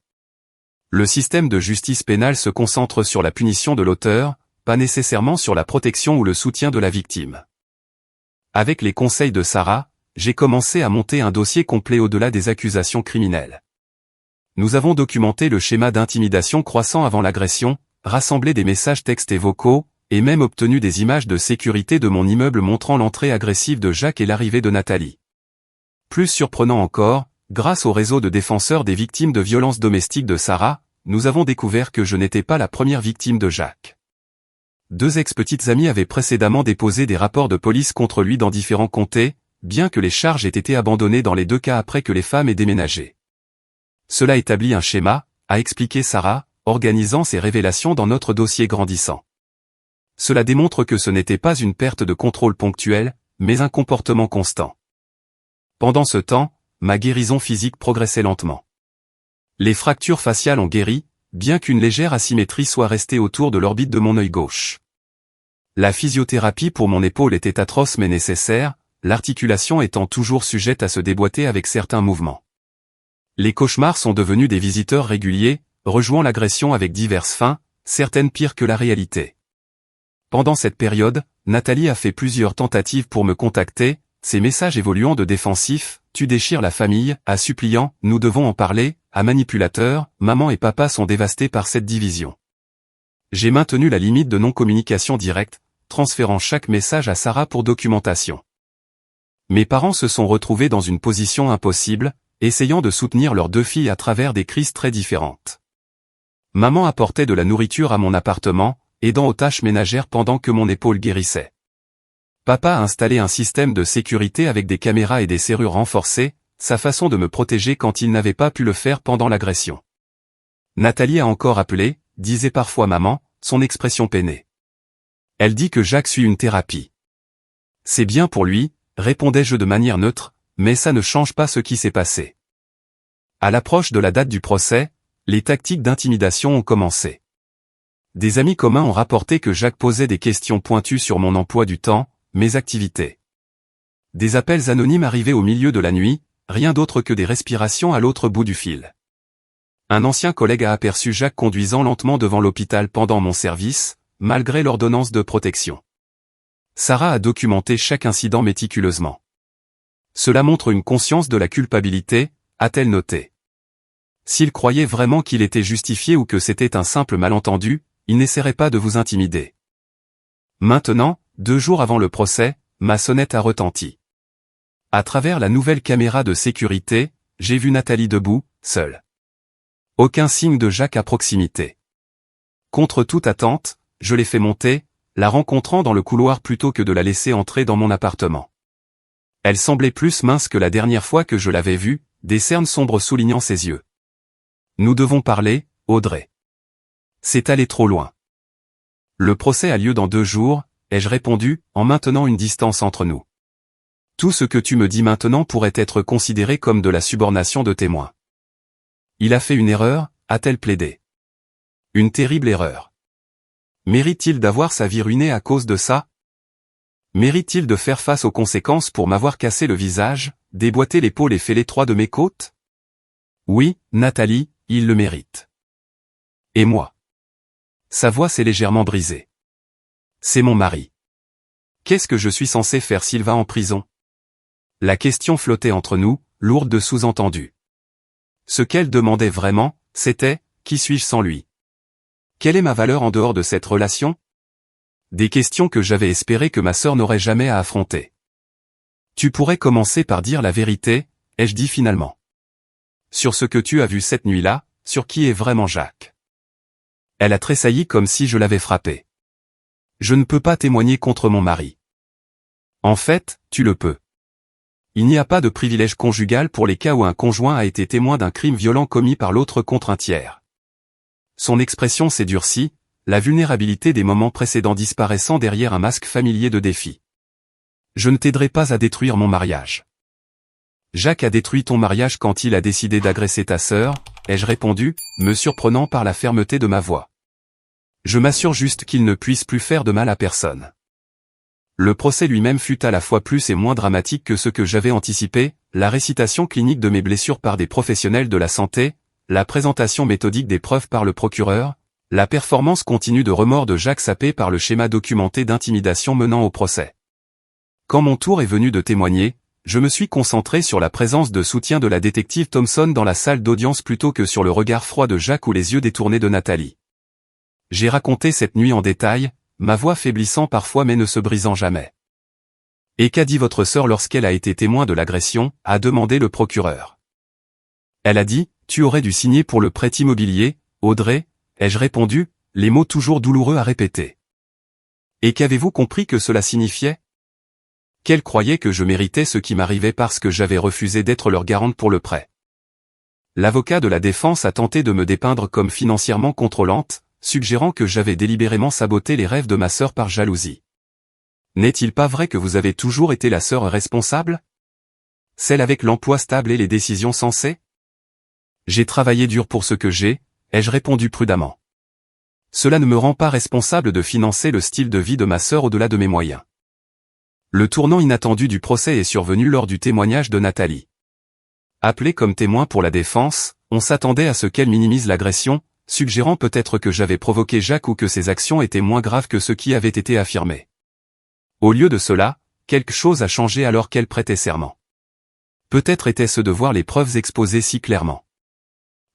Le système de justice pénale se concentre sur la punition de l'auteur, pas nécessairement sur la protection ou le soutien de la victime. Avec les conseils de Sarah, j'ai commencé à monter un dossier complet au-delà des accusations criminelles. Nous avons documenté le schéma d'intimidation croissant avant l'agression, rassemblé des messages textes et vocaux, et même obtenu des images de sécurité de mon immeuble montrant l'entrée agressive de Jacques et l'arrivée de Nathalie. Plus surprenant encore, grâce au réseau de défenseurs des victimes de violences domestiques de Sarah, nous avons découvert que je n'étais pas la première victime de Jacques. 2 ex-petites amies avaient précédemment déposé des rapports de police contre lui dans différents comtés, bien que les charges aient été abandonnées dans les 2 cas après que les femmes aient déménagé. Cela établit un schéma, a expliqué Sarah, organisant ces révélations dans notre dossier grandissant. Cela démontre que ce n'était pas une perte de contrôle ponctuelle, mais un comportement constant. Pendant ce temps, ma guérison physique progressait lentement. Les fractures faciales ont guéri, bien qu'une légère asymétrie soit restée autour de l'orbite de mon œil gauche. La physiothérapie pour mon épaule était atroce mais nécessaire, l'articulation étant toujours sujette à se déboîter avec certains mouvements. Les cauchemars sont devenus des visiteurs réguliers, rejouant l'agression avec diverses fins, certaines pires que la réalité. Pendant cette période, Nathalie a fait plusieurs tentatives pour me contacter, ses messages évoluant de défensif, « tu déchires la famille », à suppliant, « nous devons en parler », à manipulateur, « maman et papa sont dévastés par cette division ». J'ai maintenu la limite de non-communication directe, transférant chaque message à Sarah pour documentation. Mes parents se sont retrouvés dans une position impossible, essayant de soutenir leurs 2 filles à travers des crises très différentes. Maman apportait de la nourriture à mon appartement, aidant aux tâches ménagères pendant que mon épaule guérissait. Papa a installé un système de sécurité avec des caméras et des serrures renforcées, sa façon de me protéger quand il n'avait pas pu le faire pendant l'agression. Nathalie a encore appelé, disait parfois maman, son expression peinée. Elle dit que Jacques suit une thérapie. C'est bien pour lui, répondais-je de manière neutre, mais ça ne change pas ce qui s'est passé. À l'approche de la date du procès, les tactiques d'intimidation ont commencé. Des amis communs ont rapporté que Jacques posait des questions pointues sur mon emploi du temps, mes activités. Des appels anonymes arrivaient au milieu de la nuit, rien d'autre que des respirations à l'autre bout du fil. Un ancien collègue a aperçu Jacques conduisant lentement devant l'hôpital pendant mon service, malgré l'ordonnance de protection. Sarah a documenté chaque incident méticuleusement. Cela montre une conscience de la culpabilité, a-t-elle noté. S'il croyait vraiment qu'il était justifié ou que c'était un simple malentendu, il n'essaierait pas de vous intimider. Maintenant, 2 jours avant le procès, ma sonnette a retenti. À travers la nouvelle caméra de sécurité, j'ai vu Nathalie debout, seule. Aucun signe de Jacques à proximité. Contre toute attente, je l'ai fait monter, la rencontrant dans le couloir plutôt que de la laisser entrer dans mon appartement. Elle semblait plus mince que la dernière fois que je l'avais vue, des cernes sombres soulignant ses yeux. Nous devons parler, Audrey. C'est allé trop loin. Le procès a lieu dans 2 jours, ai-je répondu, en maintenant une distance entre nous. Tout ce que tu me dis maintenant pourrait être considéré comme de la subornation de témoin. Il a fait une erreur, a-t-elle plaidé. Une terrible erreur. Mérite-t-il d'avoir sa vie ruinée à cause de ça? Mérite-t-il de faire face aux conséquences pour m'avoir cassé le visage, déboîté l'épaule et fait les 3 de mes côtes? Oui, Nathalie, il le mérite. Et moi? Sa voix s'est légèrement brisée. C'est mon mari. Qu'est-ce que je suis censé faire s'il va en prison? La question flottait entre nous, lourde de sous-entendus. Ce qu'elle demandait vraiment, c'était, qui suis-je sans lui? Quelle est ma valeur en dehors de cette relation? Des questions que j'avais espéré que ma sœur n'aurait jamais à affronter. Tu pourrais commencer par dire la vérité, ai-je dit finalement. Sur ce que tu as vu cette nuit-là, sur qui est vraiment Jacques. Elle a tressailli comme si je l'avais frappé. Je ne peux pas témoigner contre mon mari. En fait, tu le peux. Il n'y a pas de privilège conjugal pour les cas où un conjoint a été témoin d'un crime violent commis par l'autre contre un tiers. Son expression s'est durcie, la vulnérabilité des moments précédents disparaissant derrière un masque familier de défi. Je ne t'aiderai pas à détruire mon mariage. Jacques a détruit ton mariage quand il a décidé d'agresser ta sœur, ai-je répondu, me surprenant par la fermeté de ma voix. Je m'assure juste qu'il ne puisse plus faire de mal à personne. Le procès lui-même fut à la fois plus et moins dramatique que ce que j'avais anticipé, la récitation clinique de mes blessures par des professionnels de la santé, la présentation méthodique des preuves par le procureur, la performance continue de remords de Jacques sapée par le schéma documenté d'intimidation menant au procès. Quand mon tour est venu de témoigner, je me suis concentré sur la présence de soutien de la détective Thompson dans la salle d'audience plutôt que sur le regard froid de Jacques ou les yeux détournés de Nathalie. J'ai raconté cette nuit en détail, ma voix faiblissant parfois mais ne se brisant jamais. « Et qu'a dit votre sœur lorsqu'elle a été témoin de l'agression » a demandé le procureur. Elle a dit, « Tu aurais dû signer pour le prêt immobilier, Audrey » ai-je répondu, les mots toujours douloureux à répéter. « Et qu'avez-vous compris que cela signifiait » Qu'elle croyait que je méritais ce qui m'arrivait parce que j'avais refusé d'être leur garante pour le prêt. L'avocat de la défense a tenté de me dépeindre comme financièrement contrôlante, suggérant que j'avais délibérément saboté les rêves de ma sœur par jalousie. N'est-il pas vrai que vous avez toujours été la sœur responsable? Celle avec l'emploi stable et les décisions sensées? J'ai travaillé dur pour ce que j'ai, ai-je répondu prudemment. Cela ne me rend pas responsable de financer le style de vie de ma sœur au-delà de mes moyens. Le tournant inattendu du procès est survenu lors du témoignage de Nathalie. Appelée comme témoin pour la défense, on s'attendait à ce qu'elle minimise l'agression, suggérant peut-être que j'avais provoqué Jacques ou que ses actions étaient moins graves que ce qui avait été affirmé. Au lieu de cela, quelque chose a changé alors qu'elle prêtait serment. Peut-être était-ce de voir les preuves exposées si clairement.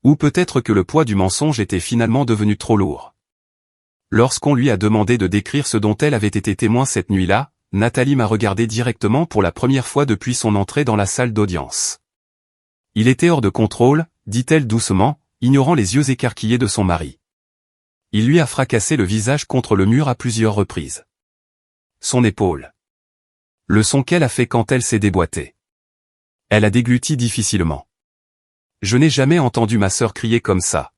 Ou peut-être que le poids du mensonge était finalement devenu trop lourd. Lorsqu'on lui a demandé de décrire ce dont elle avait été témoin cette nuit-là, Nathalie m'a regardé directement pour la première fois depuis son entrée dans la salle d'audience. Il était hors de contrôle, dit-elle doucement, ignorant les yeux écarquillés de son mari. Il lui a fracassé le visage contre le mur à plusieurs reprises. Son épaule. Le son qu'elle a fait quand elle s'est déboîtée. Elle a dégluti difficilement. Je n'ai jamais entendu ma sœur crier comme ça.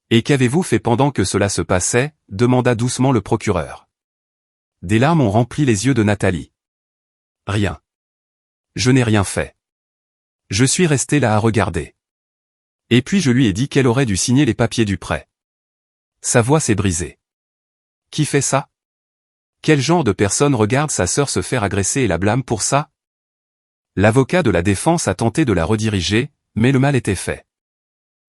Et qu'avez-vous fait pendant que cela se passait, demanda doucement le procureur. Des larmes ont rempli les yeux de Nathalie. Rien. Je n'ai rien fait. Je suis resté là à regarder. Et puis je lui ai dit qu'elle aurait dû signer les papiers du prêt. Sa voix s'est brisée. Qui fait ça? Quel genre de personne regarde sa sœur se faire agresser et la blâme pour ça? L'avocat de la défense a tenté de la rediriger, mais le mal était fait.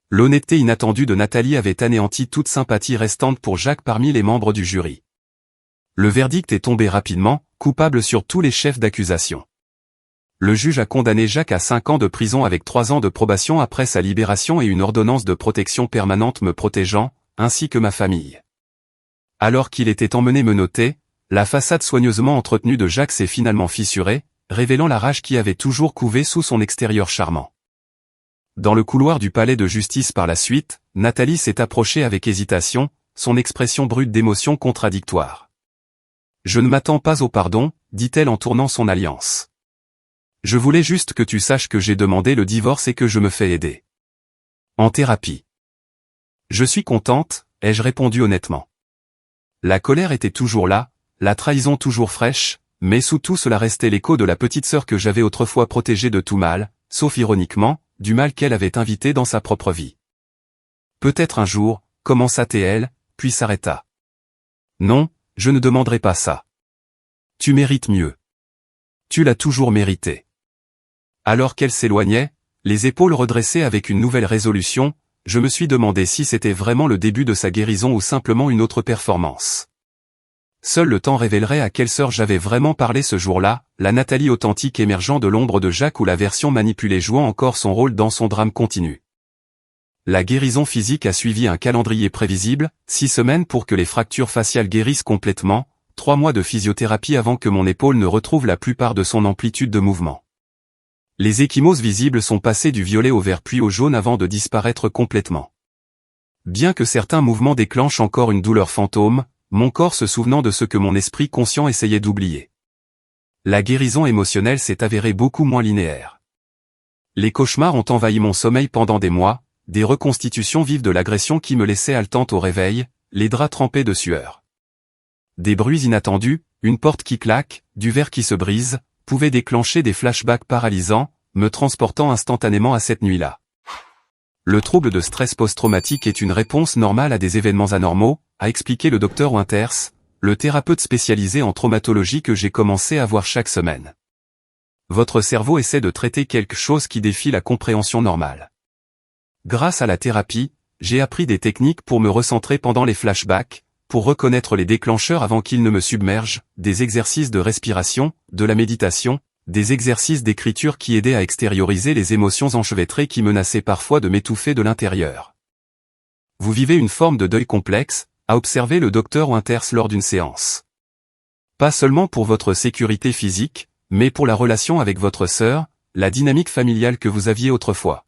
L'honnêteté inattendue de Nathalie avait anéanti toute sympathie restante pour Jacques parmi les membres du jury. Le verdict est tombé rapidement, coupable sur tous les chefs d'accusation. Le juge a condamné Jacques à 5 ans de prison avec 3 ans de probation après sa libération et une ordonnance de protection permanente me protégeant, ainsi que ma famille. Alors qu'il était emmené menotté, la façade soigneusement entretenue de Jacques s'est finalement fissurée, révélant la rage qui avait toujours couvé sous son extérieur charmant. Dans le couloir du palais de justice par la suite, Nathalie s'est approchée avec hésitation, son expression brute d'émotion contradictoire. Je ne m'attends pas au pardon, dit-elle en tournant son alliance. Je voulais juste que tu saches que j'ai demandé le divorce et que je me fais aider. En thérapie. Je suis contente, ai-je répondu honnêtement. La colère était toujours là, la trahison toujours fraîche, mais sous tout cela restait l'écho de la petite sœur que j'avais autrefois protégée de tout mal, sauf ironiquement, du mal qu'elle avait invité dans sa propre vie. Peut-être un jour, commença-t-elle, puis s'arrêta. Non, je ne demanderai pas ça. Tu mérites mieux. Tu l'as toujours mérité. Alors qu'elle s'éloignait, les épaules redressées avec une nouvelle résolution, je me suis demandé si c'était vraiment le début de sa guérison ou simplement une autre performance. Seul le temps révélerait à quelle sœur j'avais vraiment parlé ce jour-là, la Nathalie authentique émergeant de l'ombre de Jacques ou la version manipulée jouant encore son rôle dans son drame continu. La guérison physique a suivi un calendrier prévisible, 6 semaines pour que les fractures faciales guérissent complètement, 3 mois de physiothérapie avant que mon épaule ne retrouve la plupart de son amplitude de mouvement. Les ecchymoses visibles sont passées du violet au vert puis au jaune avant de disparaître complètement. Bien que certains mouvements déclenchent encore une douleur fantôme, mon corps se souvenant de ce que mon esprit conscient essayait d'oublier. La guérison émotionnelle s'est avérée beaucoup moins linéaire. Les cauchemars ont envahi mon sommeil pendant des mois, des reconstitutions vives de l'agression qui me laissaient haletante au réveil, les draps trempés de sueur. Des bruits inattendus, une porte qui claque, du verre qui se brise, pouvaient déclencher des flashbacks paralysants, me transportant instantanément à cette nuit-là. Le trouble de stress post-traumatique est une réponse normale à des événements anormaux, a expliqué le Dr Winters, le thérapeute spécialisé en traumatologie que j'ai commencé à voir chaque semaine. Votre cerveau essaie de traiter quelque chose qui défie la compréhension normale. Grâce à la thérapie, j'ai appris des techniques pour me recentrer pendant les flashbacks, pour reconnaître les déclencheurs avant qu'ils ne me submergent, des exercices de respiration, de la méditation, des exercices d'écriture qui aidaient à extérioriser les émotions enchevêtrées qui menaçaient parfois de m'étouffer de l'intérieur. Vous vivez une forme de deuil complexe, a observé le Dr Winters lors d'une séance. Pas seulement pour votre sécurité physique, mais pour la relation avec votre sœur, la dynamique familiale que vous aviez autrefois.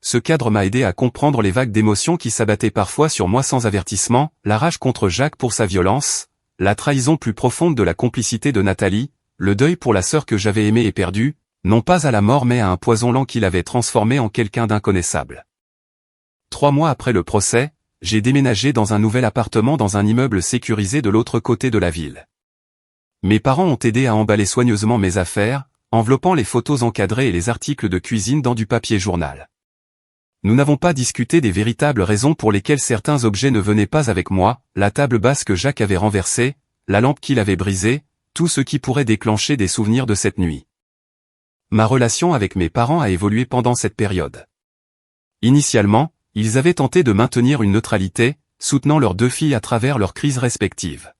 Ce cadre m'a aidé à comprendre les vagues d'émotions qui s'abattaient parfois sur moi sans avertissement, la rage contre Jacques pour sa violence, la trahison plus profonde de la complicité de Nathalie, le deuil pour la sœur que j'avais aimée et perdue, non pas à la mort mais à un poison lent qui l'avait transformé en quelqu'un d'inconnaissable. 3 mois après le procès, j'ai déménagé dans un nouvel appartement dans un immeuble sécurisé de l'autre côté de la ville. Mes parents ont aidé à emballer soigneusement mes affaires, enveloppant les photos encadrées et les articles de cuisine dans du papier journal. Nous n'avons pas discuté des véritables raisons pour lesquelles certains objets ne venaient pas avec moi, la table basse que Jacques avait renversée, la lampe qu'il avait brisée, tout ce qui pourrait déclencher des souvenirs de cette nuit. Ma relation avec mes parents a évolué pendant cette période. Initialement, ils avaient tenté de maintenir une neutralité, soutenant leurs 2 filles à travers leurs crises respectives.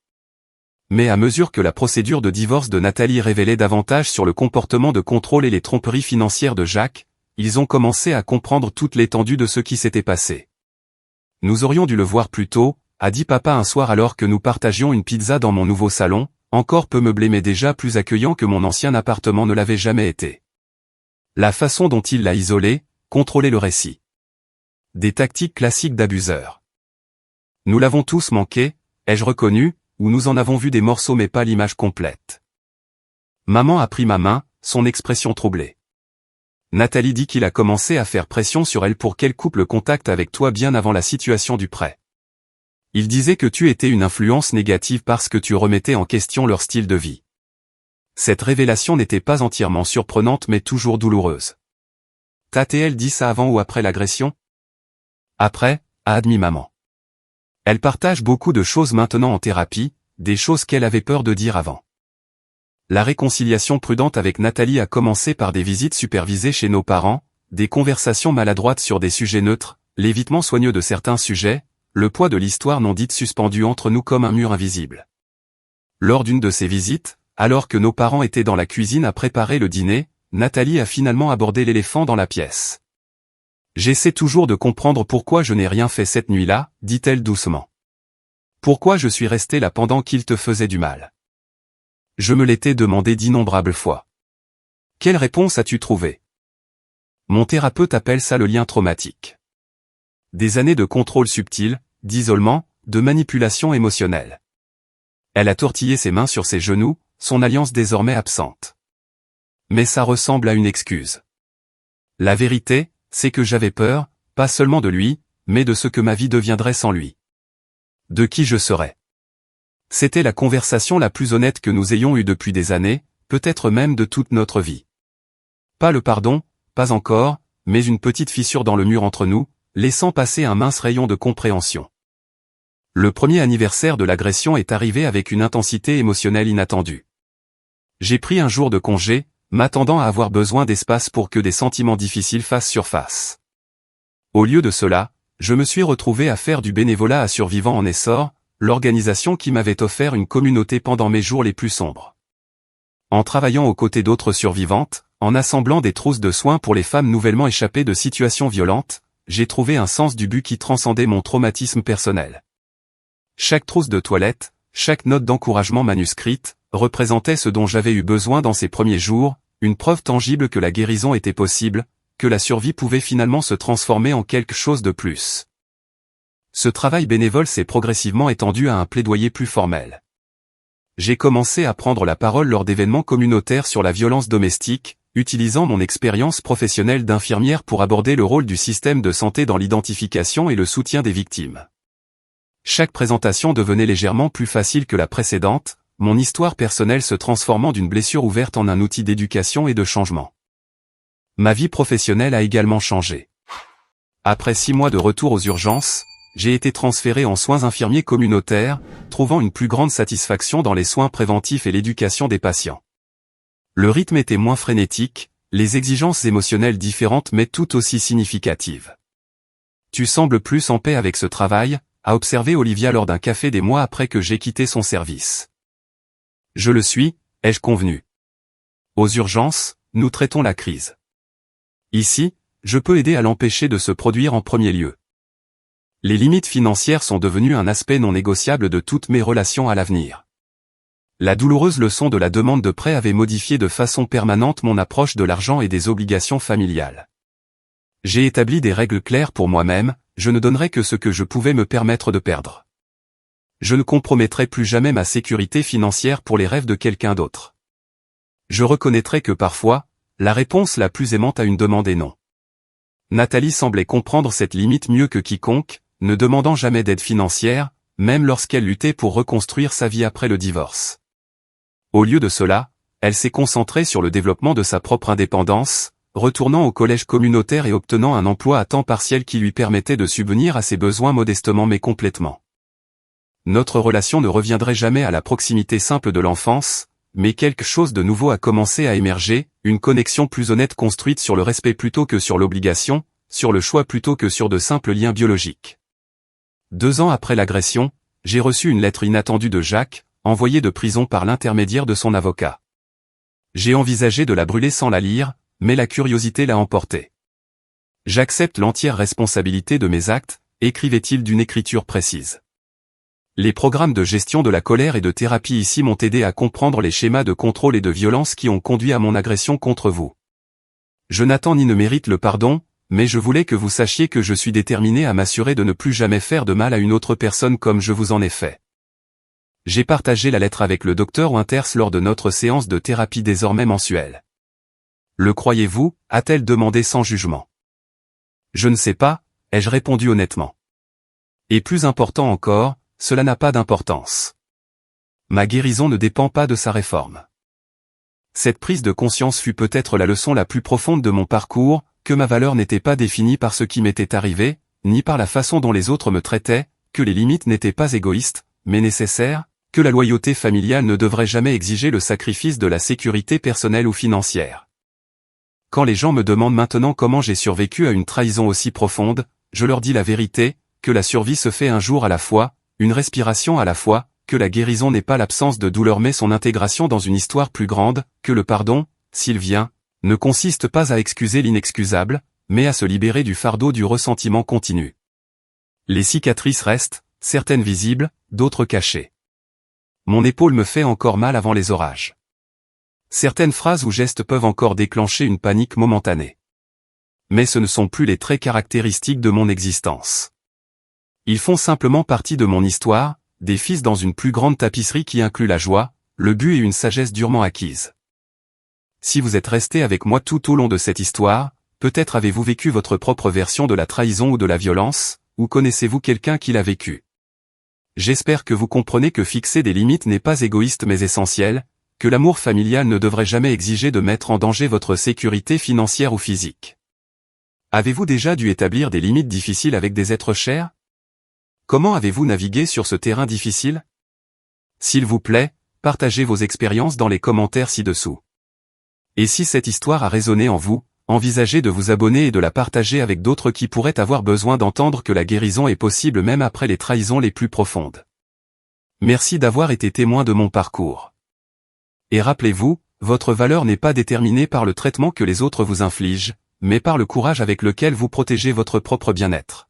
Mais à mesure que la procédure de divorce de Nathalie révélait davantage sur le comportement de contrôle et les tromperies financières de Jacques, ils ont commencé à comprendre toute l'étendue de ce qui s'était passé. Nous aurions dû le voir plus tôt, a dit papa un soir alors que nous partagions une pizza dans mon nouveau salon, encore peu meublé mais déjà plus accueillant que mon ancien appartement ne l'avait jamais été. La façon dont il l'a isolé, contrôlé le récit. Des tactiques classiques d'abuseurs. Nous l'avons tous manqué, ai-je reconnu, ou nous en avons vu des morceaux mais pas l'image complète. Maman a pris ma main, son expression troublée. Nathalie dit qu'il a commencé à faire pression sur elle pour qu'elle coupe le contact avec toi bien avant la situation du prêt. Il disait que tu étais une influence négative parce que tu remettais en question leur style de vie. Cette révélation n'était pas entièrement surprenante mais toujours douloureuse. T'a-t-elle dit ça avant ou après l'agression? Après, a admis maman. Elle partage beaucoup de choses maintenant en thérapie, des choses qu'elle avait peur de dire avant. La réconciliation prudente avec Nathalie a commencé par des visites supervisées chez nos parents, des conversations maladroites sur des sujets neutres, l'évitement soigneux de certains sujets, le poids de l'histoire non dite suspendu entre nous comme un mur invisible. Lors d'une de ces visites, alors que nos parents étaient dans la cuisine à préparer le dîner, Nathalie a finalement abordé l'éléphant dans la pièce. J'essaie toujours de comprendre pourquoi je n'ai rien fait cette nuit-là, dit-elle doucement. Pourquoi je suis restée là pendant qu'il te faisait du mal? Je me l'étais demandé d'innombrables fois. Quelle réponse as-tu trouvé? Mon thérapeute appelle ça le lien traumatique. Des années de contrôle subtil, d'isolement, de manipulation émotionnelle. Elle a tortillé ses mains sur ses genoux, son alliance désormais absente. Mais ça ressemble à une excuse. La vérité, c'est que j'avais peur, pas seulement de lui, mais de ce que ma vie deviendrait sans lui. De qui je serais. C'était la conversation la plus honnête que nous ayons eue depuis des années, peut-être même de toute notre vie. Pas le pardon, pas encore, mais une petite fissure dans le mur entre nous, laissant passer un mince rayon de compréhension. Le premier anniversaire de l'agression est arrivé avec une intensité émotionnelle inattendue. J'ai pris un jour de congé, m'attendant à avoir besoin d'espace pour que des sentiments difficiles fassent surface. Au lieu de cela, je me suis retrouvé à faire du bénévolat à Survivants en Essor, l'organisation qui m'avait offert une communauté pendant mes jours les plus sombres. En travaillant aux côtés d'autres survivantes, en assemblant des trousses de soins pour les femmes nouvellement échappées de situations violentes, j'ai trouvé un sens du but qui transcendait mon traumatisme personnel. Chaque trousse de toilette, chaque note d'encouragement manuscrite, représentait ce dont j'avais eu besoin dans ces premiers jours, une preuve tangible que la guérison était possible, que la survie pouvait finalement se transformer en quelque chose de plus. Ce travail bénévole s'est progressivement étendu à un plaidoyer plus formel. J'ai commencé à prendre la parole lors d'événements communautaires sur la violence domestique, utilisant mon expérience professionnelle d'infirmière pour aborder le rôle du système de santé dans l'identification et le soutien des victimes. Chaque présentation devenait légèrement plus facile que la précédente, mon histoire personnelle se transformant d'une blessure ouverte en un outil d'éducation et de changement. Ma vie professionnelle a également changé. Après 6 mois de retour aux urgences, j'ai été transféré en soins infirmiers communautaires, trouvant une plus grande satisfaction dans les soins préventifs et l'éducation des patients. Le rythme était moins frénétique, les exigences émotionnelles différentes mais tout aussi significatives. Tu sembles plus en paix avec ce travail, a observé Olivia lors d'un café des mois après que j'ai quitté son service. Je le suis, ai-je convenu. Aux urgences, nous traitons la crise. Ici, je peux aider à l'empêcher de se produire en premier lieu. Les limites financières sont devenues un aspect non négociable de toutes mes relations à l'avenir. La douloureuse leçon de la demande de prêt avait modifié de façon permanente mon approche de l'argent et des obligations familiales. J'ai établi des règles claires pour moi-même, je ne donnerai que ce que je pouvais me permettre de perdre. Je ne compromettrai plus jamais ma sécurité financière pour les rêves de quelqu'un d'autre. Je reconnaîtrai que parfois, la réponse la plus aimante à une demande est non. Nathalie semblait comprendre cette limite mieux que quiconque, ne demandant jamais d'aide financière, même lorsqu'elle luttait pour reconstruire sa vie après le divorce. Au lieu de cela, elle s'est concentrée sur le développement de sa propre indépendance, retournant au collège communautaire et obtenant un emploi à temps partiel qui lui permettait de subvenir à ses besoins modestement mais complètement. Notre relation ne reviendrait jamais à la proximité simple de l'enfance, mais quelque chose de nouveau a commencé à émerger, une connexion plus honnête construite sur le respect plutôt que sur l'obligation, sur le choix plutôt que sur de simples liens biologiques. 2 ans après l'agression, j'ai reçu une lettre inattendue de Jacques, envoyée de prison par l'intermédiaire de son avocat. J'ai envisagé de la brûler sans la lire, mais la curiosité l'a emporté. J'accepte l'entière responsabilité de mes actes, écrivait-il d'une écriture précise. Les programmes de gestion de la colère et de thérapie ici m'ont aidé à comprendre les schémas de contrôle et de violence qui ont conduit à mon agression contre vous. Je n'attends ni ne mérite le pardon, mais je voulais que vous sachiez que je suis déterminé à m'assurer de ne plus jamais faire de mal à une autre personne comme je vous en ai fait. J'ai partagé la lettre avec le docteur Winters lors de notre séance de thérapie désormais mensuelle. Le croyez-vous, a-t-elle demandé sans jugement. Je ne sais pas, ai-je répondu honnêtement. Et plus important encore, cela n'a pas d'importance. Ma guérison ne dépend pas de sa réforme. Cette prise de conscience fut peut-être la leçon la plus profonde de mon parcours, que ma valeur n'était pas définie par ce qui m'était arrivé, ni par la façon dont les autres me traitaient, que les limites n'étaient pas égoïstes, mais nécessaires, que la loyauté familiale ne devrait jamais exiger le sacrifice de la sécurité personnelle ou financière. Quand les gens me demandent maintenant comment j'ai survécu à une trahison aussi profonde, je leur dis la vérité, que la survie se fait un jour à la fois, une respiration à la fois, que la guérison n'est pas l'absence de douleur mais son intégration dans une histoire plus grande, que le pardon, s'il vient, ne consiste pas à excuser l'inexcusable, mais à se libérer du fardeau du ressentiment continu. Les cicatrices restent, certaines visibles, d'autres cachées. Mon épaule me fait encore mal avant les orages. Certaines phrases ou gestes peuvent encore déclencher une panique momentanée. Mais ce ne sont plus les traits caractéristiques de mon existence. Ils font simplement partie de mon histoire, des fils dans une plus grande tapisserie qui inclut la joie, le but et une sagesse durement acquise. Si vous êtes resté avec moi tout au long de cette histoire, peut-être avez-vous vécu votre propre version de la trahison ou de la violence, ou connaissez-vous quelqu'un qui l'a vécu. J'espère que vous comprenez que fixer des limites n'est pas égoïste mais essentiel, que l'amour familial ne devrait jamais exiger de mettre en danger votre sécurité financière ou physique. Avez-vous déjà dû établir des limites difficiles avec des êtres chers? Comment avez-vous navigué sur ce terrain difficile? S'il vous plaît, partagez vos expériences dans les commentaires ci-dessous. Et si cette histoire a résonné en vous, envisagez de vous abonner et de la partager avec d'autres qui pourraient avoir besoin d'entendre que la guérison est possible même après les trahisons les plus profondes. Merci d'avoir été témoin de mon parcours. Et rappelez-vous, votre valeur n'est pas déterminée par le traitement que les autres vous infligent, mais par le courage avec lequel vous protégez votre propre bien-être.